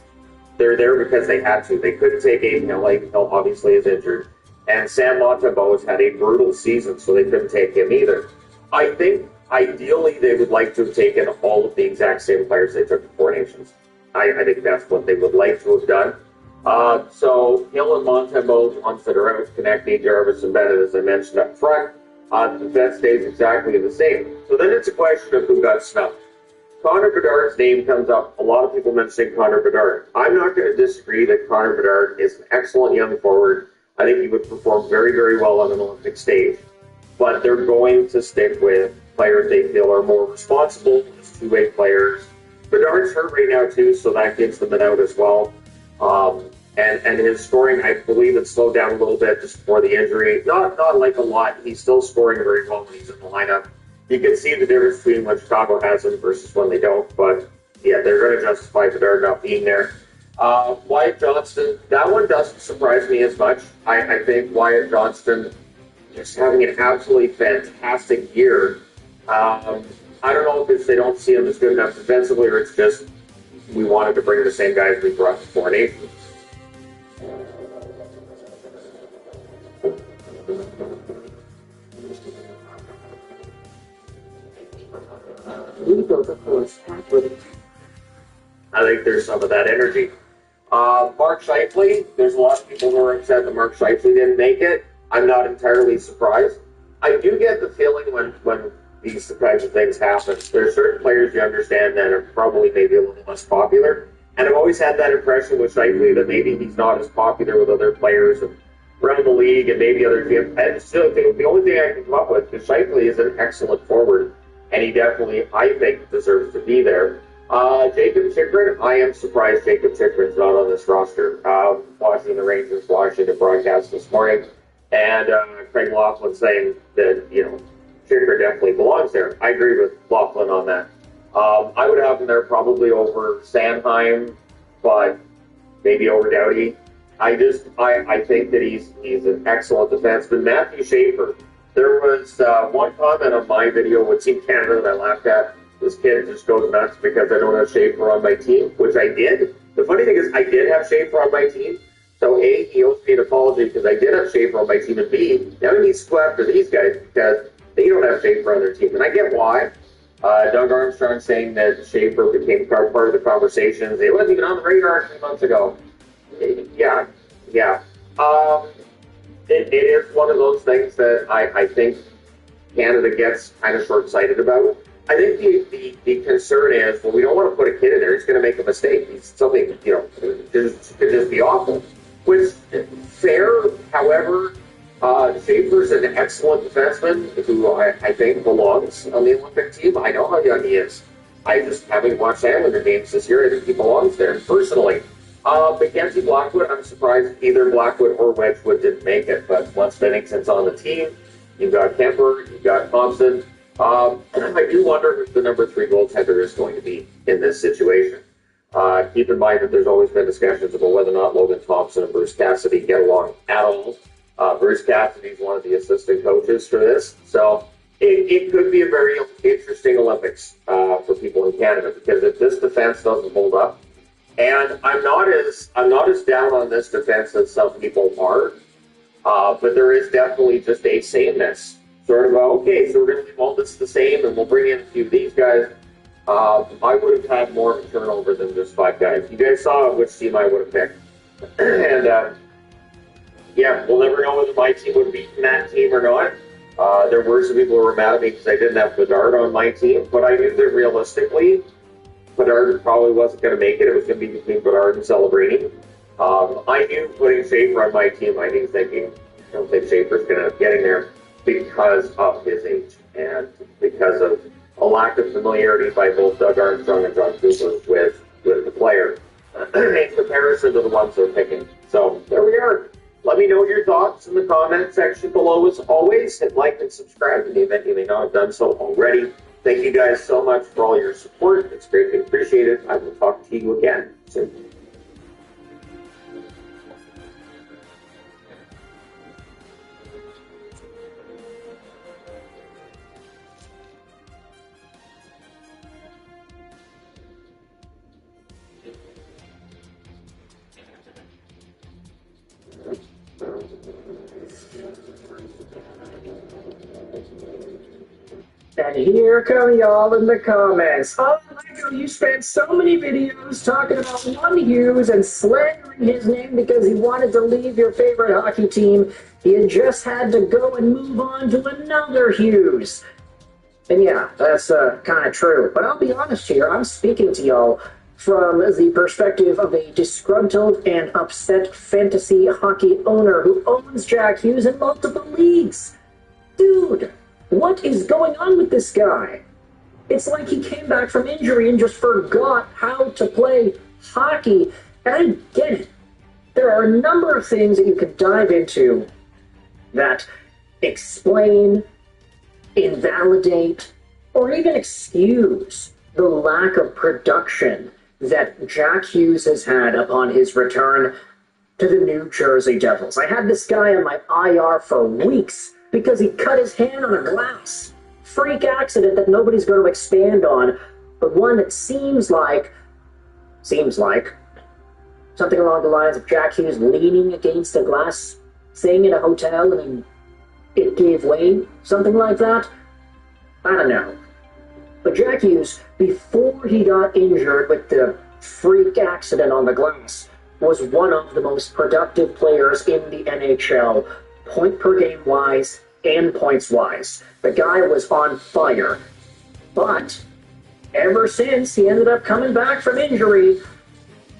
they're there because they had to. They couldn't take Aiden Hill. Aiden Hill obviously is injured. And Sam Montembeault has had a brutal season, so they couldn't take him either. I think ideally they would like to have taken all of the exact same players they took to Four Nations. I think that's what they would like to have done. So Hill and Montembeault, once they're out, Konechny, Jarvis, and Bennett, as I mentioned up front, the defense stays exactly the same. So then it's a question of who got snubbed. Connor Bedard's name comes up. A lot of people mentioning Connor Bedard. I'm not going to disagree that Connor Bedard is an excellent young forward. I think he would perform very, very well on an Olympic stage. But they're going to stick with players they feel are more responsible as two-way players. Bedard's hurt right now, too, so that gives them an out as well. And his scoring, I believe it slowed down a little bit just before the injury. Not like a lot. He's still scoring very well when he's in the lineup. You can see the difference between when Chicago has him versus when they don't. But, yeah, they're going to justify Bedard not being there. Wyatt Johnston, that one doesn't surprise me as much. I think Wyatt Johnston is having an absolutely fantastic year. I don't know if it's they don't see him as good enough defensively or it's just we wanted to bring the same guys we brought to Four Nations. Rebuild the force pathway. I think there's some of that energy. Mark Scheifele, there's a lot of people who are upset that Mark Scheifele didn't make it. I'm not entirely surprised. I do get the feeling when these kinds of things happen, there are certain players you understand that are probably maybe a little less popular. And I've always had that impression with Scheifele that maybe he's not as popular with other players around the league and maybe other teams. And still, the only thing I can come up with is Scheifele is an excellent forward, and he definitely, I think, deserves to be there. Jacob Chikrin, I am surprised Jacob Chikrin's not on this roster. Watching the Rangers, watching the broadcast this morning, and Craig Laughlin saying that, Chikrin definitely belongs there. I agree with Laughlin on that. I would have him there probably over Sanheim, but maybe over Doughty. I think that he's an excellent defenseman. Matthew Schaefer. There was one comment on my video with Team Canada that I laughed at. This kid just goes nuts because I don't have Schaefer on my team, which I did. The funny thing is I did have Schaefer on my team. So A, he owes me an apology because I did have Schaefer on my team, and B, now he needs to go after these guys because they don't have Schaefer on their team. And I get why. Doug Armstrong saying that Schaefer became part of the conversations. He wasn't even on the radar 3 months ago. Yeah. It is one of those things that I think Canada gets kind of short-sighted about. I think the concern is, well, we don't want to put a kid in there. He's going to make a mistake. He's something, could just be awful. Which, fair, however, Schaefer's an excellent defenseman who I think belongs on the Olympic team. I know how young he is. I just haven't watched Islander games this year. I think he belongs there, personally. Mackenzie Blackwood, I'm surprised either Blackwood or Wedgwood didn't make it, but once Bennington's on the team, you've got Kemper, you've got Thompson. I do wonder who the number 3 goaltender is going to be in this situation. Keep in mind that there's always been discussions about whether or not Logan Thompson and Bruce Cassidy get along at all. Bruce Cassidy is one of the assistant coaches for this, so it could be a very interesting Olympics for people in Canada because if this defense doesn't hold up, and I'm not as down on this defense as some people are, but there is definitely just a sameness. Sort of, okay, so we're going to leave all this the same, and we'll bring in a few of these guys. I would have had more of a turnover than just 5 guys. You guys saw which team I would have picked. And, yeah, we'll never know whether my team would have beaten that team or not. There were some people who were mad at me because I didn't have Bedard on my team, but I knew that realistically, Bedard probably wasn't going to make it. It was going to be between Bedard and Celebrini. I knew putting Schaefer on my team, I knew thinking, I don't think Schaefer's going to get in there because of his age and because of a lack of familiarity by both Doug Armstrong and John Cooper with the player in comparison to the ones they're picking. So there we are. Let me know your thoughts in the comment section below. As always, hit like and subscribe in the event you may not have done so already. Thank you guys so much for all your support. It's greatly appreciated. I will talk to you again soon. And here come y'all in the comments. Oh, Lego, you spent so many videos talking about one Hughes and slandering his name because he wanted to leave your favorite hockey team. He had just had to go and move on to another Hughes. And yeah, that's kind of true. But I'll be honest here, I'm speaking to y'all from the perspective of a disgruntled and upset fantasy hockey owner who owns Jack Hughes in multiple leagues. Dude, what is going on with this guy? It's like he came back from injury and just forgot how to play hockey. And I get it. There are a number of things that you can dive into that explain, invalidate, or even excuse the lack of production that Jack Hughes has had upon his return to the New Jersey Devils. I had this guy on my IR for weeks because he cut his hand on a glass. Freak accident that nobody's going to expand on, but one that seems like something along the lines of Jack Hughes leaning against a glass thing in a hotel and then it gave way, something like that. I don't know. But Jack Hughes, before he got injured with the freak accident on the glass, was one of the most productive players in the NHL, point per game wise and points wise. The guy was on fire. But ever since he ended up coming back from injury,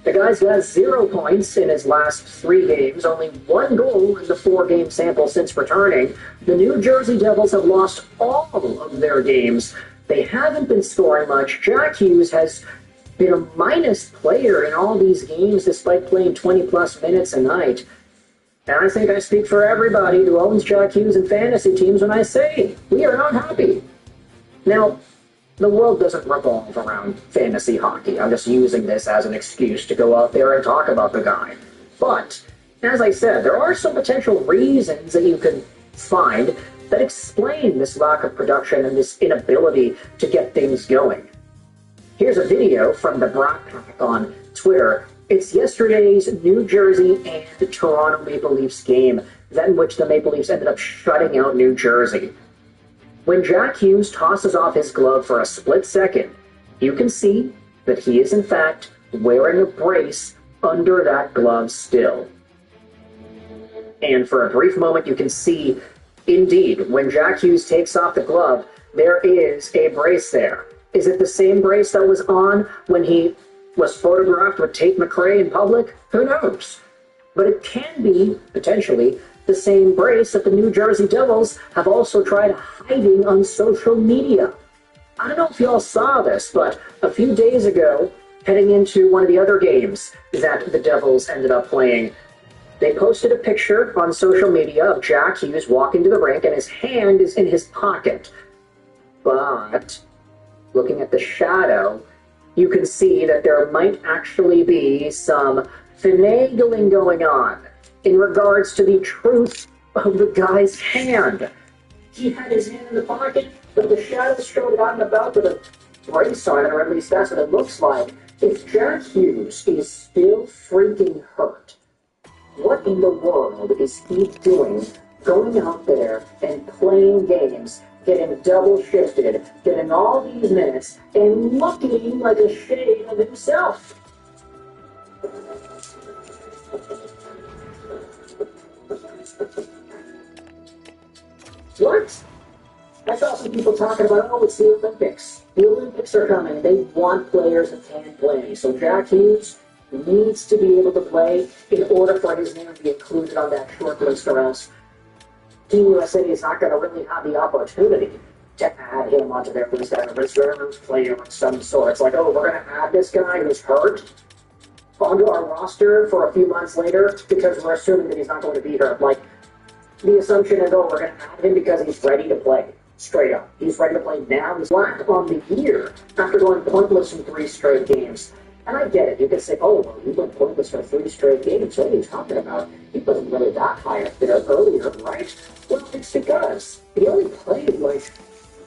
the guy's got 0 points in his last 3 games, only 1 goal in the 4-game sample since returning. The New Jersey Devils have lost all of their games. They haven't been scoring much. Jack Hughes has been a minus player in all these games despite playing 20-plus minutes a night. And I think I speak for everybody who owns Jack Hughes and fantasy teams when I say we are not happy. Now, the world doesn't revolve around fantasy hockey. I'm just using this as an excuse to go out there and talk about the guy. But, as I said, there are some potential reasons that you can find that explain this lack of production and this inability to get things going. Here's a video from the Brat Pack on Twitter. It's yesterday's New Jersey and Toronto Maple Leafs game, that in which the Maple Leafs ended up shutting out New Jersey. When Jack Hughes tosses off his glove for a split second, you can see that he is in fact wearing a brace under that glove still. And for a brief moment you can see, indeed, when Jack Hughes takes off the glove, there is a brace there. Is it the same brace that was on when he was photographed with Tate McRae in public? Who knows? But it can be, potentially, the same brace that the New Jersey Devils have also tried hiding on social media. I don't know if y'all saw this, but a few days ago, heading into one of the other games that the Devils ended up playing, they posted a picture on social media of Jack Hughes walking to the rink and his hand is in his pocket. But, looking at the shadow, you can see that there might actually be some finagling going on in regards to the truth of the guy's hand. He had his hand in the pocket, but the shadow showed it out and about with a brace on it, or at least that's what it looks like. If Jack Hughes is still freaking hurt, what in the world is he doing going out there and playing games, getting double shifted, getting all these minutes, and looking like a shade of himself? What? I saw some people talking about, oh, it's the Olympics. The Olympics are coming. They want players that can play. So Jack Hughes needs to be able to play in order for his name to be included on that short list, or else Team USA is not going to really have the opportunity to add him onto their list as a reserve player of some sort. It's like, oh, we're going to add this guy who's hurt onto our roster for a few months later because we're assuming that he's not going to be hurt. Like, the assumption is, oh, we're going to add him because he's ready to play. Straight up. He's ready to play now. He's black on the year after going pointless in 3 straight games. And I get it. You can say, oh, well, he went pointless for 3 straight games. What are you talking about? He wasn't really that high up there earlier, right? Well, it's because he only played like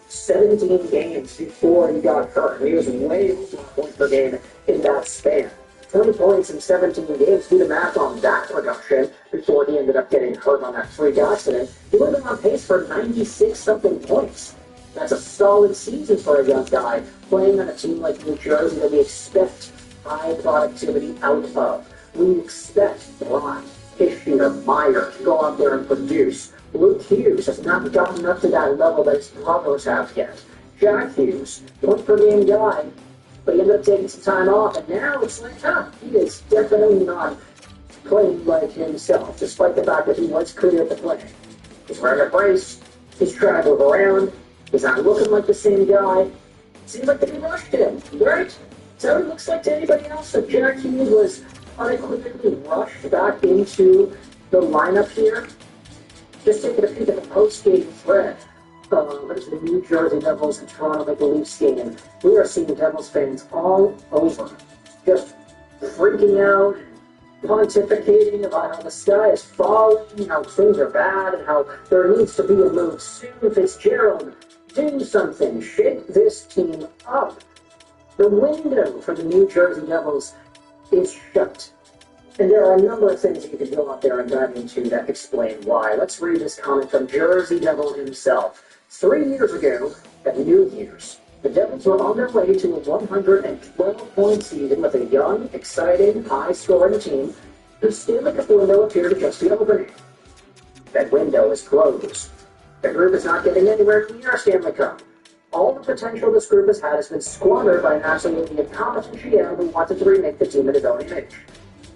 17 games before he got hurt. He was way over a point per game in that span. 20 points in 17 games, do the math on that production before he ended up getting hurt on that freak accident. He would have been on pace for 96-something points. That's a solid season for a young guy playing on a team like New Jersey that we expect high productivity out of. We expect Brock, Ishii, Meyer to go out there and produce. Luke Hughes has not gotten up to that level that his brothers have yet. Jack Hughes, point per game guy, but he ended up taking some time off, and now it's like, he is definitely not playing like himself, despite the fact that he was clear at the play. He's wearing a brace, he's trying to move around, he's not looking like the same guy. Seems like they rushed him, right? So it looks like to anybody else that Jack Hughes was unequivocally rushed back into the lineup here. Just taking a peek at the post-game thread of the New Jersey Devils and Toronto Maple Leafs game. We are seeing Devils fans all over, just freaking out, pontificating about how the sky is falling, how things are bad, and how there needs to be a move soon. Fitzgerald, do something. Shake this team up. The window for the New Jersey Devils is shut. And there are a number of things that you could go out there and dive into that explain why. Let's read this comment from Jersey Devil himself. 3 years ago, at New Year's, the Devils were on their way to a 112-point season with a young, exciting, high-scoring team whose Stanley Cup window appeared to just be opening. That window is closed. The group is not getting anywhere near a Stanley Cup. All the potential this group has been squandered by an absolutely incompetent GM who wanted to remake the team in his own image.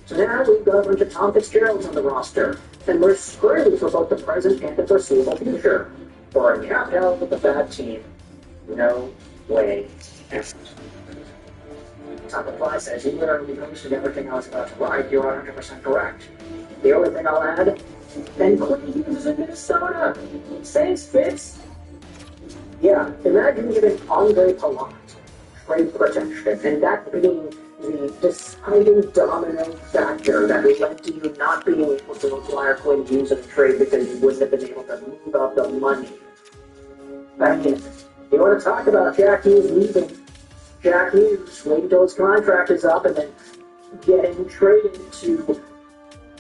So now we've got a bunch of Tom Fitzgeralds on the roster, and we're screwed for both the present and the foreseeable future. For a cap hell with a bad team, no way. Tom Reply says, you literally posted everything I was about to write. You're 100% correct. The only thing I'll add, and Quinn Hughes is in Minnesota. Saints Fitz. Yeah, imagine giving Andre Palat trade protection, and that being the deciding domino factor that led to you not being able to acquire Quinn Hughes in a trade because you wouldn't have been able to move up the money. I mean, you want to talk about Jack Hughes leaving? Jack Hughes waiting until his contract is up and then getting traded to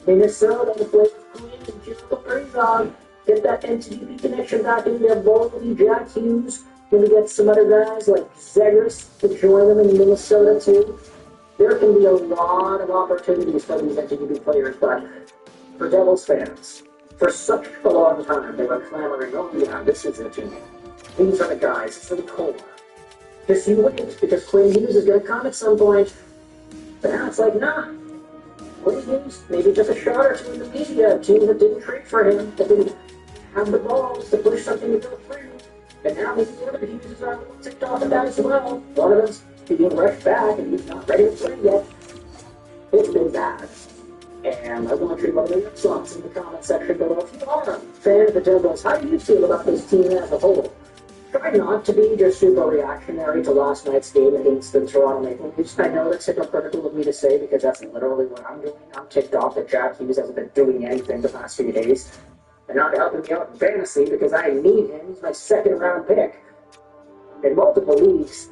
Minnesota to play with Quinn and Jericho Kaprizov. Get that NTDP connection back in there, boldly. Jack Hughes. Gonna get some other guys like Zegers to join them in Minnesota too. There can be a lot of opportunities for these NTDP players, but for Devils fans, for such a long time, they were clamoring, oh yeah, this is the team. These are the guys, it's the core. Just you wait, because Quinn Hughes is going to come at some point. But now it's like, nah. Quinn Hughes, maybe just a shot or two in the media, a team that didn't trade for him, that didn't have the balls to push something to go through. And now maybe one of the Hughes are a little ticked off at that as well. One of them's being rushed back and he's not ready to play yet. It's been bad. And I want you to know your thoughts in the comment section below. If you are a fan of the Devils, how do you feel about this team as a whole? Try not to be just super reactionary to last night's game against the Toronto Maple Leafs. I know that's hypocritical of me to say because that's literally what I'm doing. I'm ticked off that Jack Hughes hasn't been doing anything the past few days. And not helping me out in fantasy because I need him. He's my second-round pick in multiple leagues.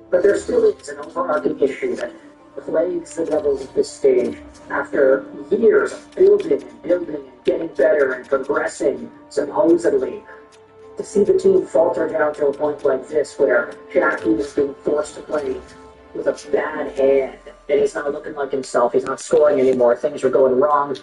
But there still is an overarching issue that plagues the Devils at this stage after years of building and getting better and progressing, supposedly. To see the team falter down to a point like this where Jack Hughes is being forced to play with a bad hand and he's not looking like himself, he's not scoring anymore, things are going wrong.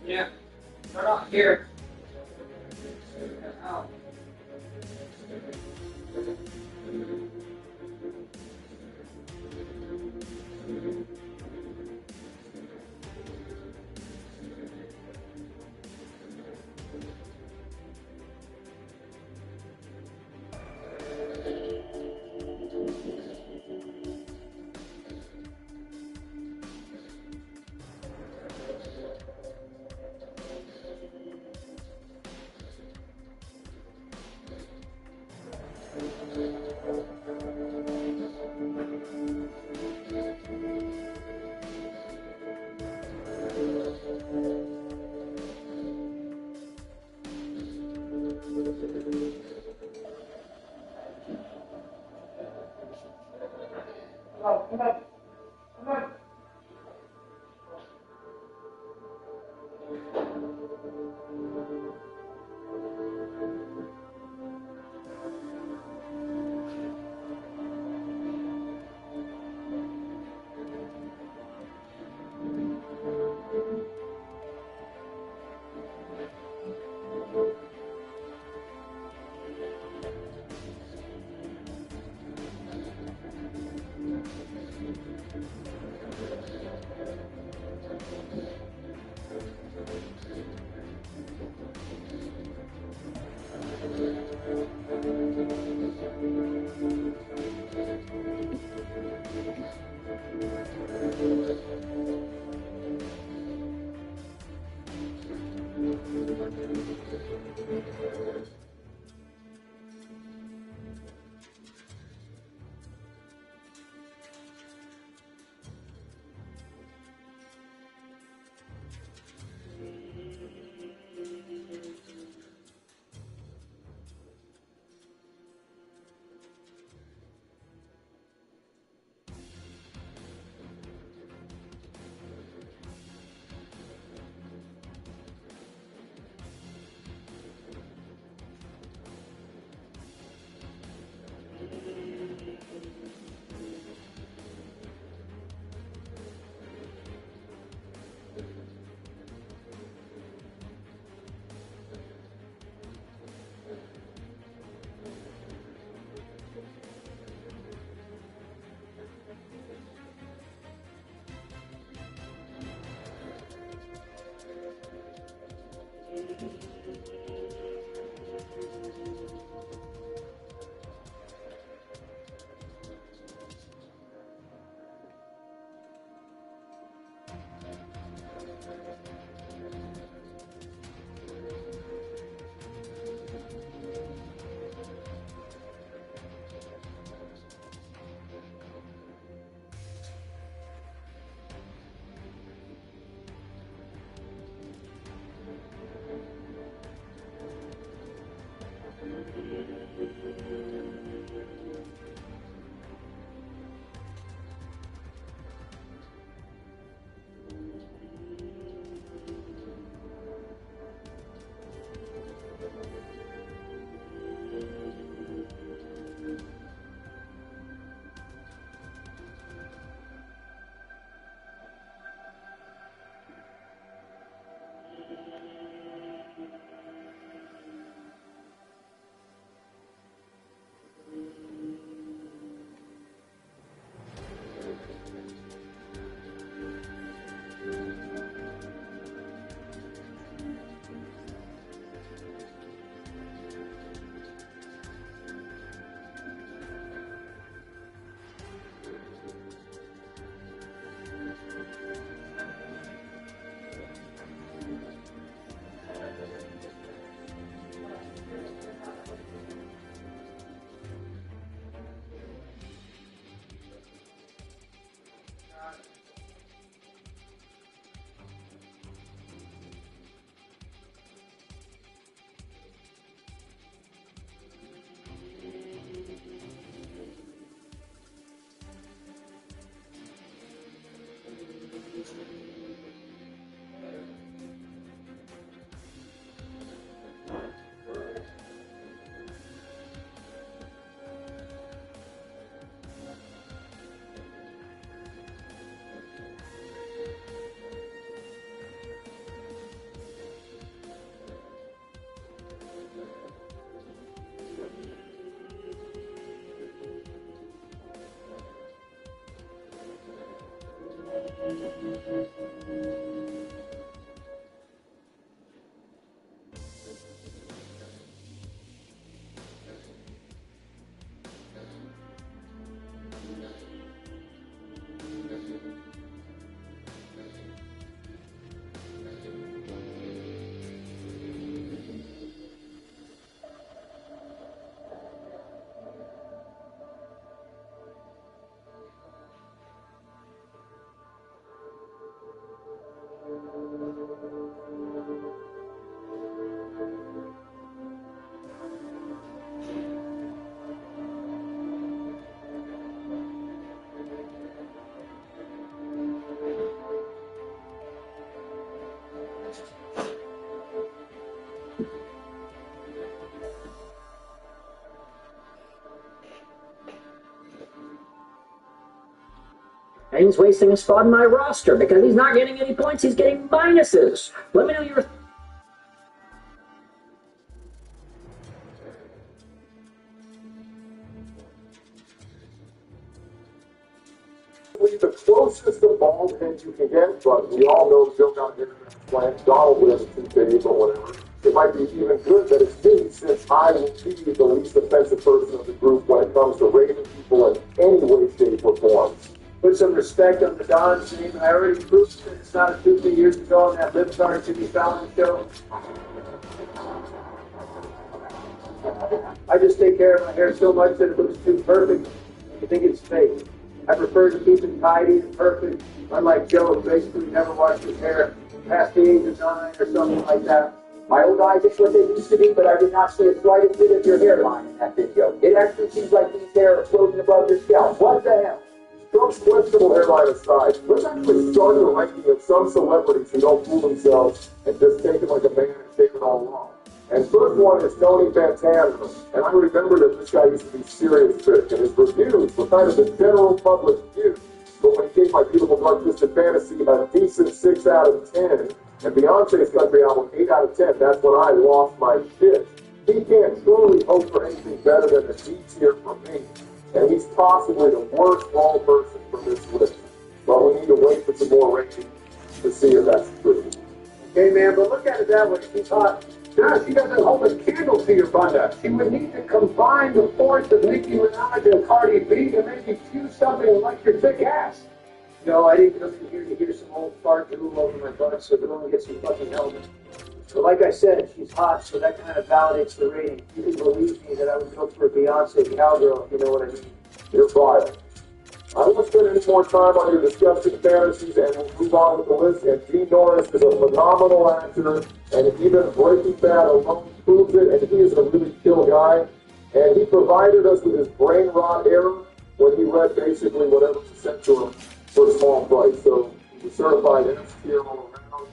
Yeah, they're not here. Oh. Oh, come on. Come on. And he's wasting a spot in my roster because he's not getting any points, he's getting minuses. Let me know your... The closest to bald head you can get, but we all know Joe got an internet plan. Donald would have 2 days or whatever. It might be even good that it's me, since I will be the least offensive person of the group when it comes to rating people in any way, shape, or form. Put some respect on the Don's name. I already proved that it's not a 50 years ago on that lip card Jimmy Fallon show. I just take care of my hair so much that it looks too perfect. You think it's fake. I prefer to keep it tidy and perfect. Unlike Joe, who basically never washed his hair past the age of 9 or something like that. My old eyes are what they used to be, but I did not see the slightest bit of your hairline in that video. It actually seems like these hair are floating above your scalp. What the hell? Trump's questionable hairline aside, let's actually start the ranking of some celebrities who don't fool themselves and just take it like a man and shave it all off. And first one is Tony Fantana. And I remember that this guy used to be serious trick, and his reviews were kind of the general public view. But when he gave My Beautiful Dark Twisted Fantasy a decent 6 out of 10, and Beyonce's country album 8 out of 10, that's when I lost my shit. He can't truly hope for anything better than a D tier for me. And he's possibly the worst wrong person for this list. But we need to wait for some more ratings to see if that's true. Okay, man, but look at it that way. She's hot. Now, she doesn't hold a candle to your bunda. She would need to combine the force of Nicki Minaj and Cardi B to maybe fuse something like your thick ass. No, I didn't come in here to hear some old fart drool over my butt, so go and get some fucking helmet. But like I said, she's hot, so that kind of validates the rating. You can believe me that I would go for a Beyonce cowgirl, if you know what I mean. You're fired. I won't spend any more time on your disgusting fantasies, and we'll move on with the list. And Dean Norris is a phenomenal actor, and even Breaking Bad alone proves it, and he is a really chill guy. And he provided us with his brain rot era when he read basically whatever was sent to him for a small price. So he was certified S tier all around.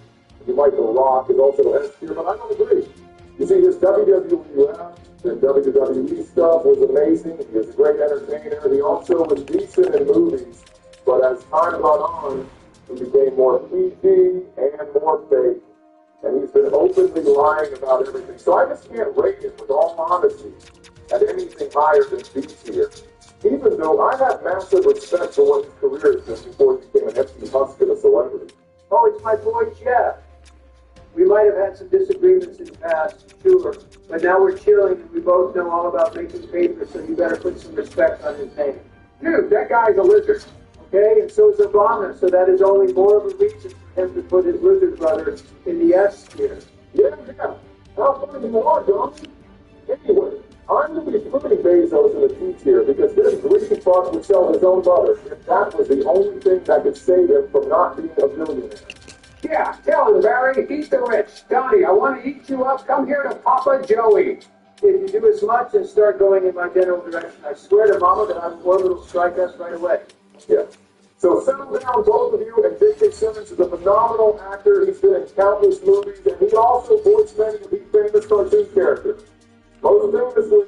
He liked The Rock, is also S tier, but I don't agree. You see, his WWF and WWE stuff was amazing. He was a great entertainer. He also was decent in movies, but as time gone on, he became more PG and more fake, and he's been openly lying about everything. So I just can't rate him, with all honesty, at anything higher than B tier. Even though I have massive respect for what his career has been before he became an empty husk of a celebrity. Oh, it's my boy Jeff. We might have had some disagreements in the past, sure, but now we're chilling and we both know all about making paper, so you better put some respect on his name. Dude, that guy's a lizard, okay? And so is Obama, so that is only more of a reason for him to put his lizard brother in the S tier. Yeah. How funny you are, John. Anyway, I'm going to be putting Bezos in the T tier because this greedy fuck would sell his own brother if that was the only thing that could save him from not being a billionaire. Yeah, tell him, Barry, eat the rich. Donnie, I want to eat you up. Come here to Papa Joey. If you do as much and start going in my general direction, I swear to Mama that I'm one that'll strike us right away. Yeah. So settle down, both of you, and J.K. Simmons is a phenomenal actor. He's been in countless movies, and he also voiced many of these famous cartoon characters. Most famously,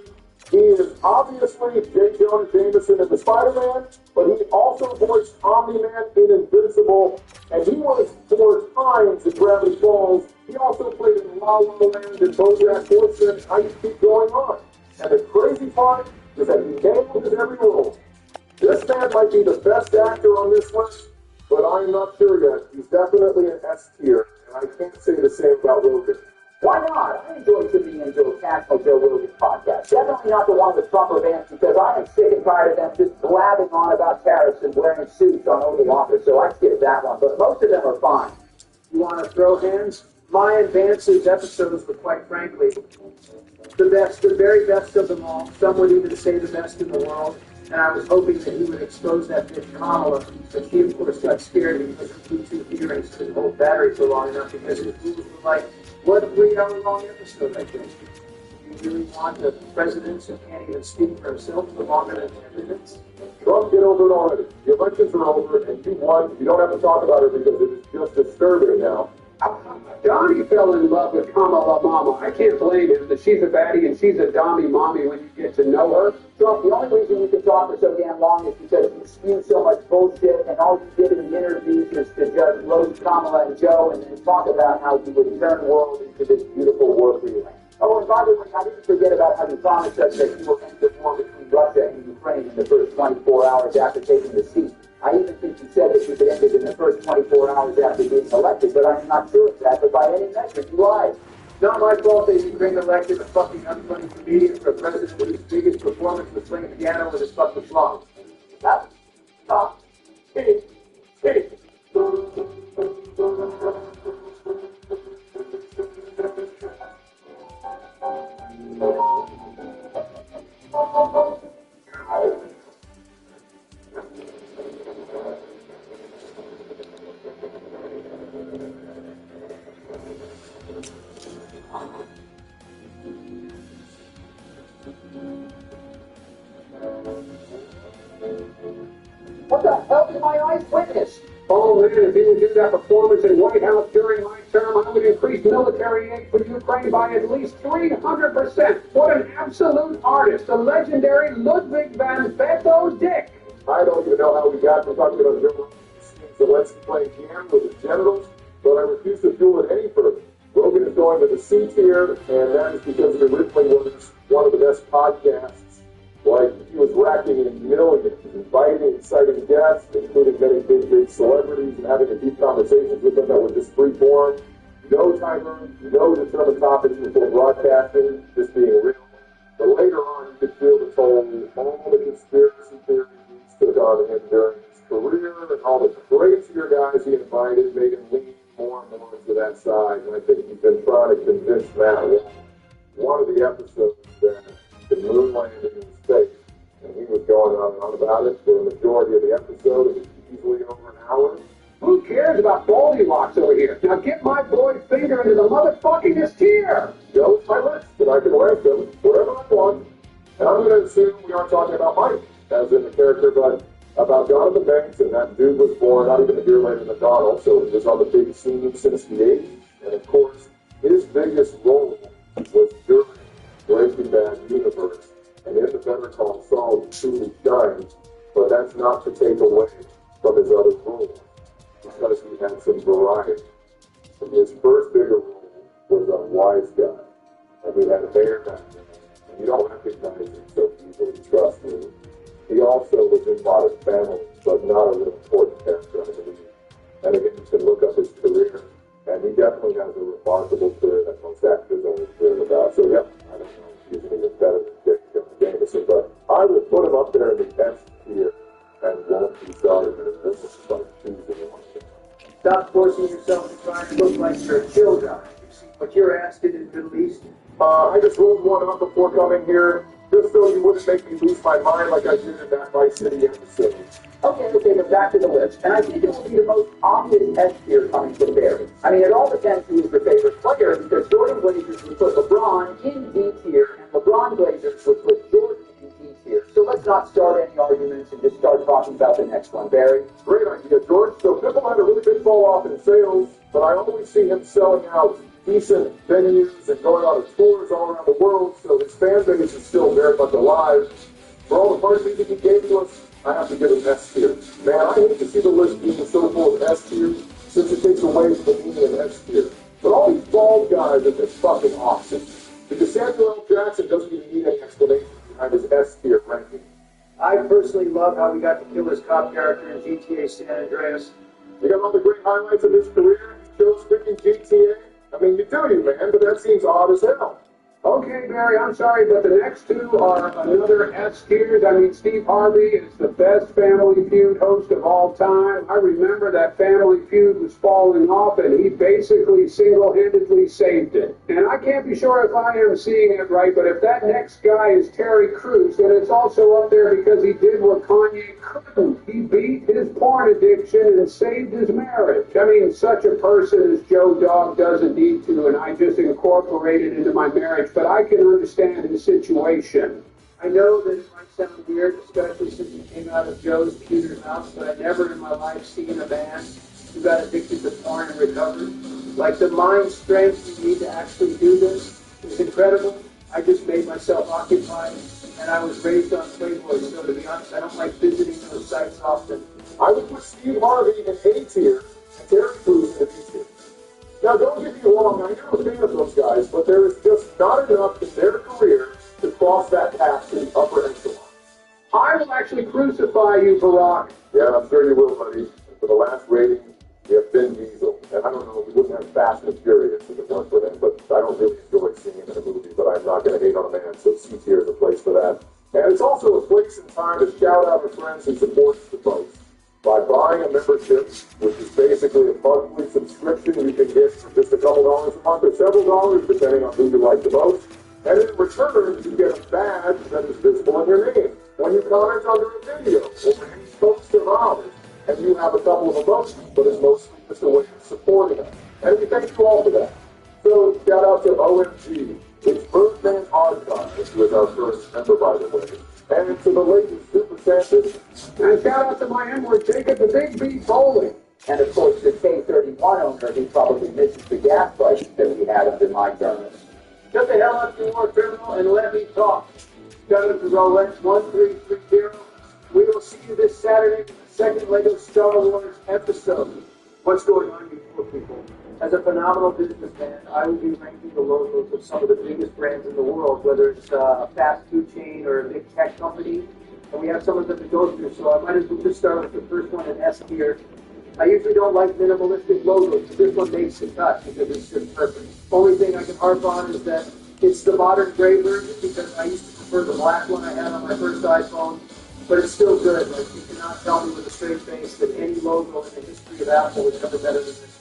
he is obviously J. Jonah Jameson in the Spider-Man, but he also voiced Omni-Man in Invincible, and he was 4 times in Gravity Falls. He also played in La La Land and BoJack Horseman. I just keep going on. And the crazy part is that he nailed his every role. This man might be the best actor on this list, but I'm not sure yet. He's definitely an S tier, and I can't say the same about Rogan. Why not? I enjoy tuning into a National Joe Rogan podcast. Definitely not the one with Trump events because I am sick and tired of them just blabbing on about tariffs and wearing suits on Oval Office, so I skip that one. But most of them are fine. You want to throw hands? My and Vance's episodes were quite frankly the best, the very best of them all. Some would even say the best in the world. And I was hoping that he would expose that bitch Kamala, but she of course got scared because her Bluetooth earrings couldn't hold battery for long enough because his moves were like, what 3-hour long episode I think. You really want a president who can't even speak for himself for longer than 10 minutes? Trump, get over it already. The elections are over, and you won. You don't have to talk about it because it is just disturbing now. Donnie fell in love with Kamala Mama. I can't blame him that she's a baddie and she's a dommy mommy when you get to know her. Trump, the only reason you can talk for so damn long is because you spew so much bullshit, and all you did in the interviews is to just roast Kamala and Joe and then talk about how you would turn the world into this beautiful war-free land. Oh, and by the way, I didn't forget about how you promised us that you will end the war between Russia and Ukraine in the first 24 hours after taking the seat. I even think you said that you could end it in the first 24 hours after being elected, but I'm not sure of that. But by any measure, you lied. It's not my fault that Ukraine elected a fucking unfunny comedian for a president whose biggest performance was playing piano with his fucking flop. Stop. Kitty. What the hell did my eyes witness? Oh man, if he would do that performance in White House during my term, I would increase military aid for Ukraine by at least 300%. What an absolute artist, the legendary Ludwig van Betho's dick. I don't even know how we got from talking about Zelensky playing piano with his genitals, but I refuse to fuel it any further. Rogan is going to the C tier, and that is because he originally was one of the best podcasts. Like, he was racking in millions, inviting exciting guests, including many big celebrities, and having deep conversations with them that were just free-form. No timer, no determined topics before broadcasting, just being real. But later on, you could feel the toll, all the conspiracy theories took on him during his career, and all the crazier guys he invited made him lean more and more to that side. And I think he's been trying to convince Matt one of the episodes that the moon landing was fake, and he was going on and on about it for the majority of the episode. It was easily over an hour. Who cares about Goldilocks over here? Now get my boy's finger into the motherfuckingest tier. Joe's my list, and I can rank them wherever I want. And I'm going to assume we aren't talking about Mike, as in the character, but about Jonathan Banks, and that dude was born not even a year later than Donald, so he was on the big scene since the 80s. And of course, his biggest role was during Breaking Bad universe, and in the Better Call Saul, he truly shines, but that's not to take away from his other roles, because he had some variety. And his first bigger role was a wise guy, and he had a bear back then, and you don't recognize him so easily, trust me. He also was in Modern Family, but not a real important character, I believe. And again, you can look up his career, and he definitely has a remarkable career that most actors only dream about. So, yeah, I don't know if he's even better than Jameson, but I would put him up there in the S tier and won't be sorry that it was like choosing one. Stop forcing yourself to try and look like you're a chill guy. You see what you're asked in the Middle East? I just rolled one up before coming here, just so you wouldn't make me lose my mind like I did in that Vice City episode. Okay, but back to the list. And I think it will be the most obvious S tier coming from Barry. I mean, it all depends who is your favorite player, because Jordan Blazers would put LeBron in D tier, and LeBron Blazers would put Jordan in D tier. So let's not start any arguments and just start talking about the next one, Barry. Great idea, George. So Pippen had a really big fall off in sales, but I always see him selling out decent venues and going on tours all around the world, so his fan base is still very much alive. For all the fun music he gave to us, I have to give him S tier. Man, I hate to see the list being so full of S tier, since it takes away from the meaning of S tier. But all these bald guys are just fucking awesome. Because Samuel L. Jackson doesn't even need any explanation behind his S tier ranking. I personally love how we got to kill his cop character in GTA San Andreas. You got all the great highlights of his career. Shows freaking GTA. I mean, you do, you man, but that seems odd as hell. Okay, Barry, I'm sorry, but the next two are another S tiers. I mean, Steve Harvey is the best Family Feud host of all time. I remember that Family Feud was falling off, and he basically single-handedly saved it. And I can't be sure if I am seeing it right, but if that next guy is Terry Crews, then it's also up there because he did what Kanye couldn't. He beat his porn addiction and saved his marriage. I mean, such a person as Joe Dog doesn't need to, and I just incorporated into my marriage. But I can understand his situation. I know that it might sound weird, especially since you came out of Joe's Peter's house, but I've never in my life seen a man who got addicted to porn and recovered. Like, the mind strength you need to actually do this is incredible. I just made myself occupied, and I was raised on Playboy, so to be honest, I don't like visiting those sites often. I would put Steve Harvey in A tier and Terry Crews in B tier. Now, don't get me wrong, I am a fan of those guys, but there is just not enough in their career to cross that path to the upper echelon. I will actually crucify you, Barack. Yeah, I'm sure you will, buddy. And for the last rating, we have Vin Diesel. And I don't know, we wouldn't have Fast and Furious if it weren't for him, but I don't really enjoy seeing him in a movie, but I'm not going to hate on a man, so C tier is a place for that. And it's also a place and time to shout out our friends who support the boat. By buying a membership, which is basically a monthly subscription you can get for just a couple dollars a month or several dollars, depending on who you like the most. And in return, you get a badge that is visible in your name. When you comment under a video, or when you post of ours, and you have a couple of emotions, but it's mostly just a way of supporting us. And we thank you all for that. So, shout out to OMG. It's Birdman Archives, who is our first member, by the way. And to the latest Super Santas. And shout out to my N-word, Jacob the Big B Bowling. And of course, the K31 owner, he probably misses the gas prices that we had under my terms. Shut the hell up, you war criminal, and let me talk. Shout out to Rolex 1330. We will see you this Saturday for the second Lego Star Wars episode. What's going on, you poor people? As a phenomenal businessman, I will be ranking the logos of some of the biggest brands in the world, whether it's a fast food chain or a big tech company. And we have some of them to go through, so I might as well just start with the first one in S tier. I usually don't like minimalistic logos, but this one makes the cut because it's just perfect. Only thing I can harp on is that it's the modern gray version because I used to prefer the black one I had on my first iPhone, but it's still good. Like, you cannot tell me with a straight face that any logo in the history of Apple is ever better than this.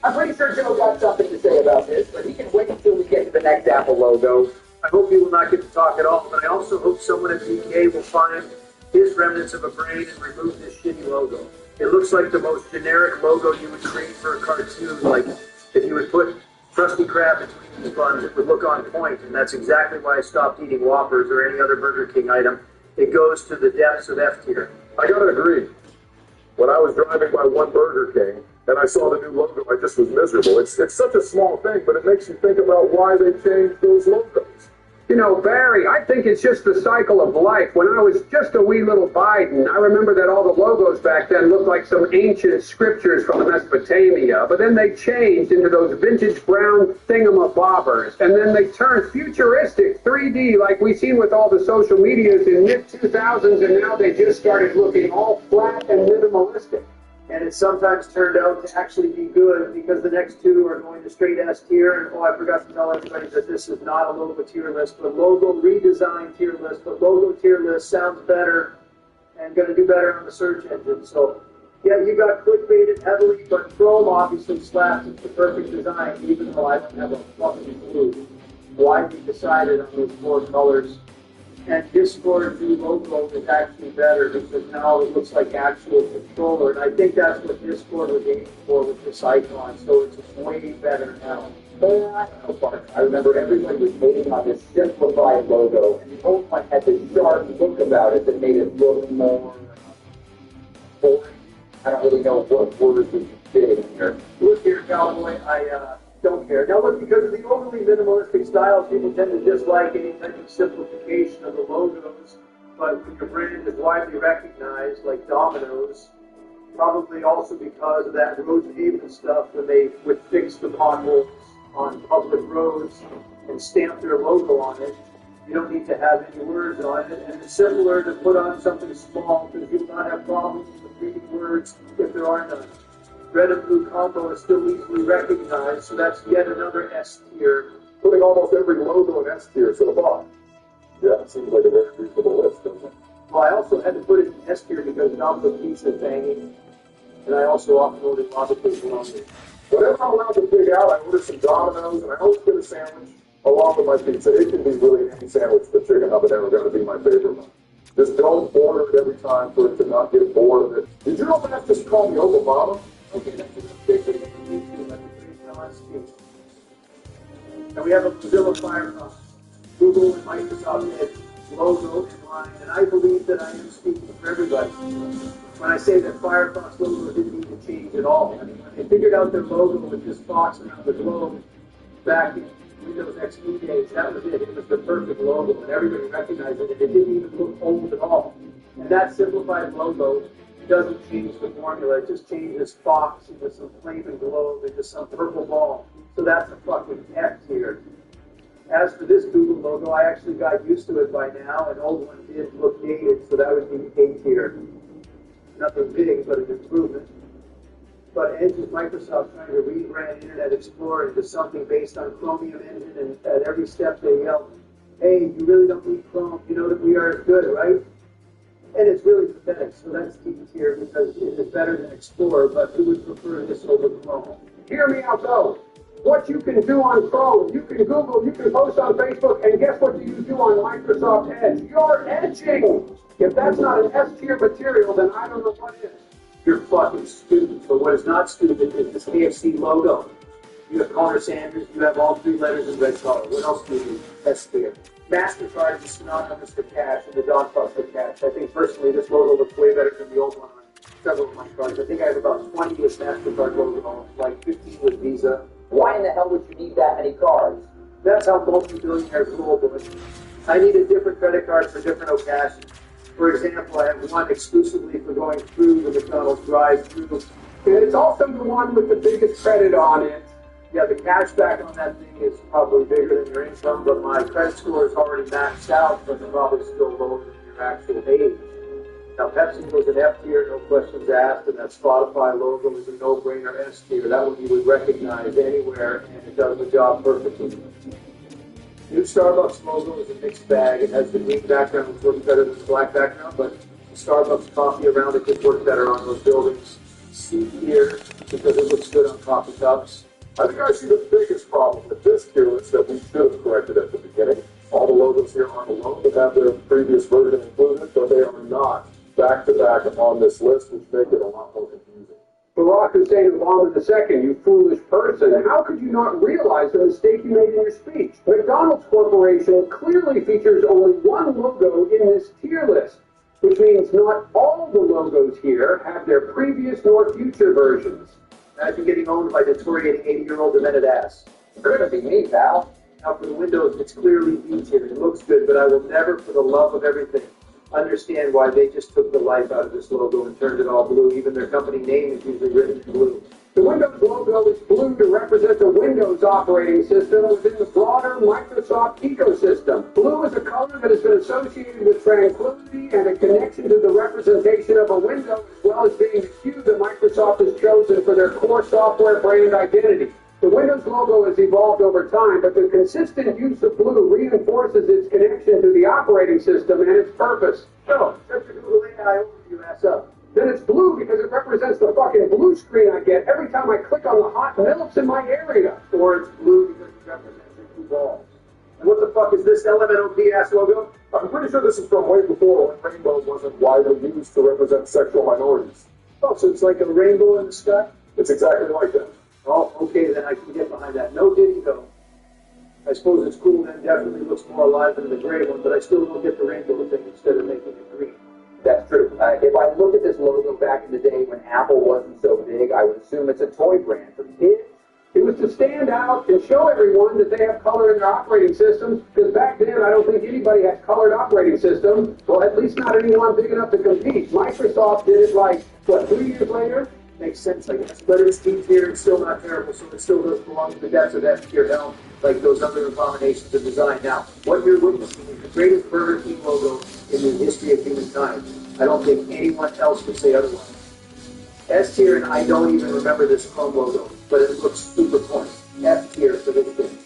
I'm pretty sure Joe got something to say about this, but he can wait until we get to the next Apple logo. I hope he will not get to talk at all, but I also hope someone at DK will find his remnants of a brain and remove this shitty logo. It looks like the most generic logo you would create for a cartoon. Like, if you would put Krusty Krab between these buns, it would look on point, and that's exactly why I stopped eating Whoppers or any other Burger King item. It goes to the depths of F tier. I gotta agree. When I was driving by one Burger King, and I saw the new logo, I just was miserable. It's such a small thing, but it makes you think about why they changed those logos. You know, Barry, I think it's just the cycle of life. When I was just a wee little Biden, I remember that all the logos back then looked like some ancient scriptures from Mesopotamia, but then they changed into those vintage brown thingamabobbers, and then they turned futuristic 3D like we've seen with all the social medias in mid-2000s, and now they just started looking all flat and minimalistic. And it sometimes turned out to actually be good because the next two are going to straight S tier. And I forgot to tell everybody that this is not a logo tier list, but logo redesign tier list. But logo tier list sounds better and going to do better on the search engine. So, yeah, you got clickbaited heavily, but Chrome obviously slapped the perfect design, even though I don't have a fucking clue why we decided on those four colors. And Discord new logo is actually better because now it looks like actual controller. And I think that's what Discord was aiming for with this icon. So it's way better now. I remember everybody was hating on this simplified logo, and the old one had this sharp look about it that made it look more boring. I don't really know what words would fit in here. Look here, Cowboy, I don't care. Now look, because of the overly minimalistic style, people tend to dislike any type of simplification of the logos. But when your brand is widely recognized, like Domino's, probably also because of that road pavement stuff when they would fix the potholes on public roads and stamp their logo on it. You don't need to have any words on it, and it's simpler to put on something small because you will not have problems with reading words if there are none. Red and blue combo is still easily recognized, so that's yet another S tier. Putting almost every logo in S tier to the bottom. Yeah, it seems like a very reasonable list, doesn't it? Well, I also had to put it in S tier because Domino's Pizza is banging, and I also offloaded Lava Cake along with it. Whenever I'm allowed to dig out, I order some Domino's, and I always get a sandwich along with my pizza. It can be really any sandwich, but chicken habanero are going to be my favorite one. Just don't order it every time for it to not get bored of it. Did you know that just call me Obama? Okay, that's a big thing for me too. Let me finish my last speech. And we have a Mozilla Firefox, Google and Microsoft Edge logo in line, and I believe that I am speaking for everybody when I say that Firefox logo didn't need to change at all. I mean, when they figured out their logo with this fox around the globe back in Windows XP days, that was it. It was the perfect logo, and everybody recognized it. It didn't even look old at all. And that simplified logo doesn't change the formula. It just changes fox into some flaming globe into some purple ball. So that's a fucking F tier. As for this Google logo, I actually got used to it by now. An old one did look dated, so that would be A tier. Nothing big, but an improvement. But Edge is Microsoft trying to rebrand Internet Explorer into something based on Chromium engine, and at every step they yell, hey, you really don't need Chrome, you know that we are as good, right? And it's really pathetic, so that's D tier because it is better than Explorer, but who would prefer this over Chrome? Hear me out though. What you can do on Chrome, you can Google, you can post on Facebook, and guess what you do on Microsoft Edge? You're edging! If that's not an S tier material, then I don't know what is. You're fucking stupid. But what is not stupid is this KFC logo. You have Connor Sanders, you have all three letters in red color. What else do you need? That's clear. MasterCard is synonymous for cash, and the dog fucks for cash. I think personally this logo looks way better than the old one on several of my cards. I think I have about 20 with MasterCard logo, like 15 with Visa. Why in the hell would you need that many cards? That's how multi-billionaires roll, but I need a different credit card for different occasions. For example, I have one exclusively for going through the McDonald's drive-thru. And it's also the one with the biggest credit on it. Yeah, the cashback on that thing is probably bigger than your income, but my credit score is already maxed out, but it's probably still lower than your actual age. Now, Pepsi was an F tier, no questions asked, and that Spotify logo is a no-brainer S tier. That one you would recognize anywhere, and it does the job perfectly. New Starbucks logo is a mixed bag. It has the green background, which works better than the black background, but the Starbucks coffee around it could work better on those buildings. C tier, because it looks good on coffee cups. I think I see the biggest problem with this tier list that we should have corrected at the beginning. All the logos here aren't alone, but have their previous version included, but they are not back-to-back on this list, which make it a lot more confusing. Barack Hussein Obama II, you foolish person, how could you not realize the mistake you made in your speech? McDonald's Corporation clearly features only one logo in this tier list, which means not all the logos here have their previous nor future versions. Imagine getting owned by deteriorating 80-year-old demented ass. You're gonna be me, pal. Now for the Windows, it's clearly B tier. It looks good, but I will never, for the love of everything, understand why they just took the life out of this logo and turned it all blue. Even their company name is usually written in blue. The Windows logo is blue to represent the Windows operating system within the broader Microsoft ecosystem. Blue is a color that has been associated with tranquility and a connection to the representation of a window, as well as being the hue that Microsoft has chosen for their core software brand identity. The Windows logo has evolved over time, but the consistent use of blue reinforces its connection to the operating system and its purpose. So, set your Google AI overview ass up. Then it's blue because it represents the fucking blue screen I get every time I click on the hot milks in my area. Or it's blue because it represents your two balls. And what the fuck is this LMNOP ass logo? I'm pretty sure this is from way before when rainbow wasn't widely used to represent sexual minorities. Oh, so it's like a rainbow in the sky? It's exactly like that. Oh, okay, then I can get behind that. No diddy, though. I suppose it's cool and definitely looks more alive than the gray one, but I still don't get the rainbow thing instead of making it green. That's true. If I look at this logo back in the day when Apple wasn't so big, I would assume it's a toy brand for kids. It was to stand out and show everyone that they have color in their operating systems, because back then I don't think anybody had colored operating systems, well, at least not anyone big enough to compete. Microsoft did it like, what, 3 years later? Makes sense, I guess. But it's D tier, it's still not terrible, so it still does belong to the depths of F tier hell, like those other abominations of design. Now, what you're witnessing is the greatest Burger King logo in the history of humankind. I don't think anyone else would say otherwise. S tier, and I don't even remember this Chrome logo, but it looks super corny. F tier for this thing.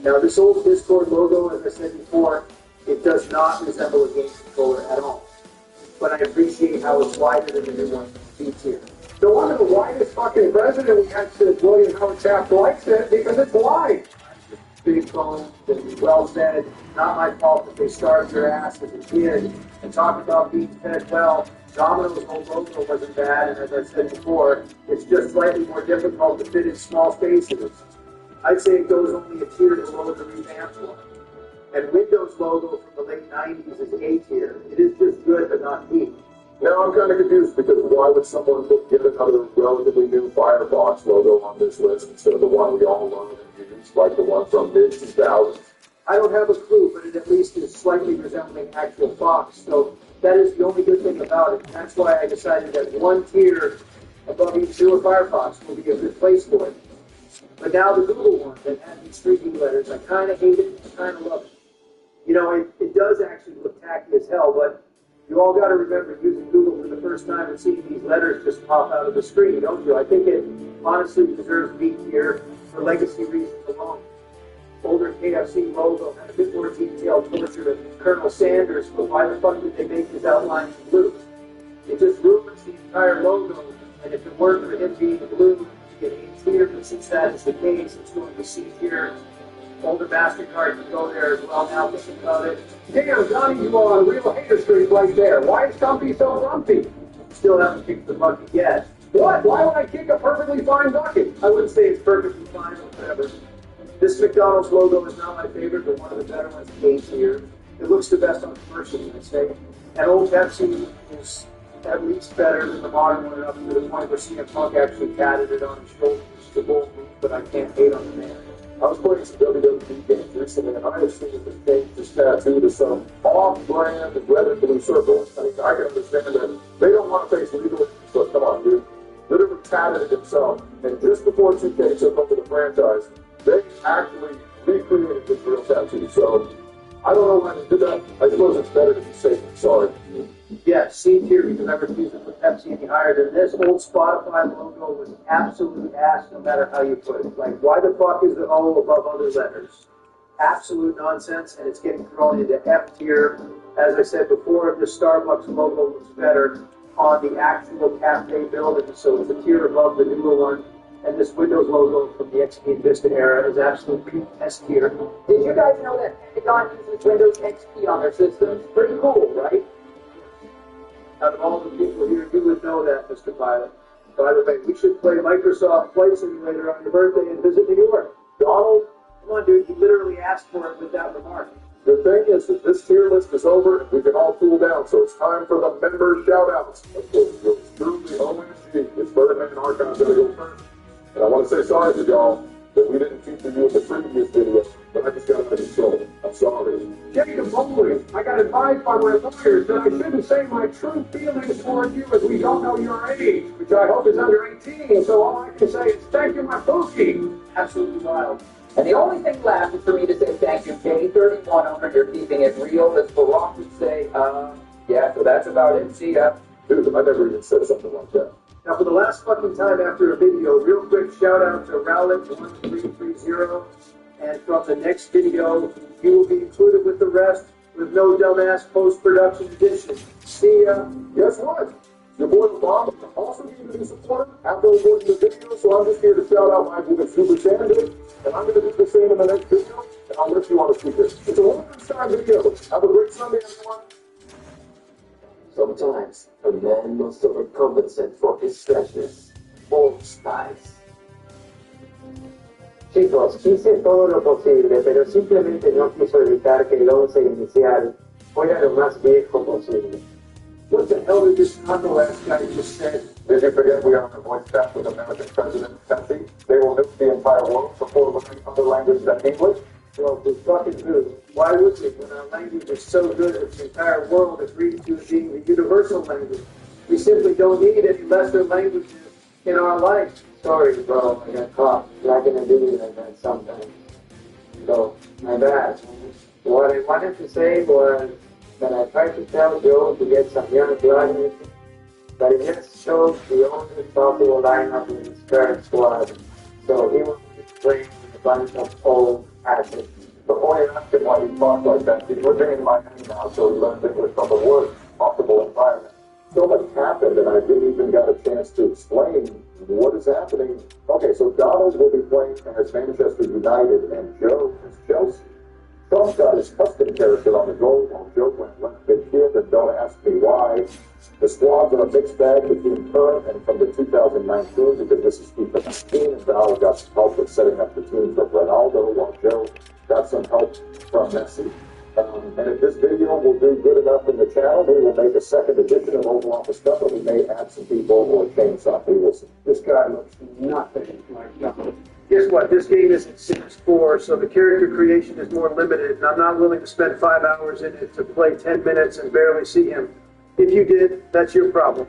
Now, this old Discord logo, as I said before, it does not resemble a game controller at all. But I appreciate how it's wider than the new one, B tier. No wonder the widest fucking president we had said William Howard Taft likes it because it's wide. Big phone, well said. Not my fault that they starved your ass as a kid. And talk about being fed well. Domino's whole logo wasn't bad, and as I said before, it's just slightly more difficult to fit in small spaces. I'd say it goes only a tier below the revamped one. And Windows logo from the late 90s is A tier. It is just good, but not neat. Now I'm kind of confused because why would someone get another relatively new Firefox logo on this list instead of the one we all love and use, like the one from mid-2000s? I don't have a clue, but it at least is slightly resembling actual Fox, so that is the only good thing about it. And that's why I decided that one tier above each newer Firefox will be a good place for it. But now the Google one that had these 3D letters, I kind of hate it, I kind of love it. You know, it does actually look tacky as hell, but you all got to remember using Google for the first time and seeing these letters just pop out of the screen, don't you? I think it honestly deserves B tier for legacy reasons alone. Older KFC logo had a bit more detailed portrait of Colonel Sanders, but why the fuck did they make his outline blue? It just ruins the entire logo, and if it weren't for him being blue, it'd be A tier, but since that is the case, it's going to C tier. Older MasterCard can go there as well now, thinking about it. Damn, Johnny, you are on a real hater streak right there. Why is Stumpy so grumpy? Still haven't kicked the bucket yet. What? Why would I kick a perfectly fine bucket? I wouldn't say it's perfectly fine or whatever. This McDonald's logo is not my favorite, but one of the better ones is A tier. It looks the best on commercials, I'd say. And old Pepsi is at least better than the modern one, up to the point where CM Punk actually tatted it on his shoulders. It's a bold move, but I can't hate on the man. I was playing some WWE games recently, and I have seen that they changed this tattoo to some off-brand red and blue circle. I mean, I can understand that they don't want to face legal issues, but come on, dude. Literally tatted it himself, and just before 2K took over the franchise, they actually recreated this real tattoo. So, I don't know why they did that. I suppose it's better to be safe than sorry. Yeah, C tier because I refuse to put Pepsi any higher than this. Old Spotify logo was absolute ass no matter how you put it. Like, why the fuck is the O above other letters? Absolute nonsense, and it's getting thrown into F tier. As I said before, the Starbucks logo looks better on the actual cafe building, so it's a tier above the newer one. And this Windows logo from the XP and Vista era is absolute peak S tier. Did you guys know that Pentagon uses Windows XP on their systems? Pretty cool, right? Out of all the people here, you would know that, Mr. Pilot. By the way, we should play Microsoft Flight Simulator on your birthday and visit New York. Donald, Come on, dude, you literally asked for it with that remark. the thing is that this tier list is over, and we can all cool down, so it's time for the member shout-outs. Of course, yours truly, OMG, it's Birdman Archive going to go first. And I want to say sorry to y'all that we didn't feature you in the previous video, but I just got out of control. I'm sorry. Jacob Bowling, I got advised by my lawyers that I shouldn't say my true feelings toward you as we don't know your age, which I hope is under 18, so all I can say is thank you, my pookie. Absolutely wild. And the only thing left is for me to say thank you, J31 owner. You're keeping it real, as Barack would say. Yeah, so that's about it. See ya. Dude, I never even said something like that. Now, for the last fucking time after a video, real quick shout out to Rowlet1330. And from the next video, you will be included with the rest with no dumbass post-production edition. See ya. Guess what? Your boy Obama also needed to be supported after recording the video, so I'm just here to shout out my boy Super Sanders, and I'm going to do the same in the next video, and I'll let you on a speaker. It's a one-time video. Have a great Sunday, everyone. Sometimes a man must overcompensate for his freshness. Old Spice. Chicos, hice todo lo posible, pero simplemente no quiso evitar que el 11 inicial fuera lo más viejo posible. What the hell did this knuckle-ass guy just say? Did you forget we are on the voice staff with American President Pepsi? They will nuke the entire world before learning other language than English? Well, the fucking who? Why would we when our language is so good that the entire world agreed to it being the universal language? We simply don't need any lesser languages in our life. Sorry, bro, I got caught. Like in a video like that sometimes. So, my bad. What I wanted to say was that I tried to tell Joe to get some young blood in it, but it just shows the only possible lineup in his current squad. So he will be playing with a bunch of old assets. Before you ask him why he talks like that, he's living in Miami now, so he learned English from the worst possible environment. So much happened, and I didn't even get a chance to explain what is happening. Okay, so Donald will be playing as Manchester United, and Joe is Chelsea. Sean's got his custom character on the goal, while Joe went left midfield, and don't ask me why. The squads are a mixed bag between current and from the 2019, because this is FIFA 19, and Val got some help with setting up the team from Ronaldo, while Joe got some help from Messi. And if this video will do good enough in the channel, we will make a second edition of Oval Office stuff, and we may add some people or change something. We will see. This guy looks nothing like nothing. Guess what? This game is at 6-4, so the character creation is more limited, and I'm not willing to spend 5 hours in it to play 10 minutes and barely see him. If you did, that's your problem.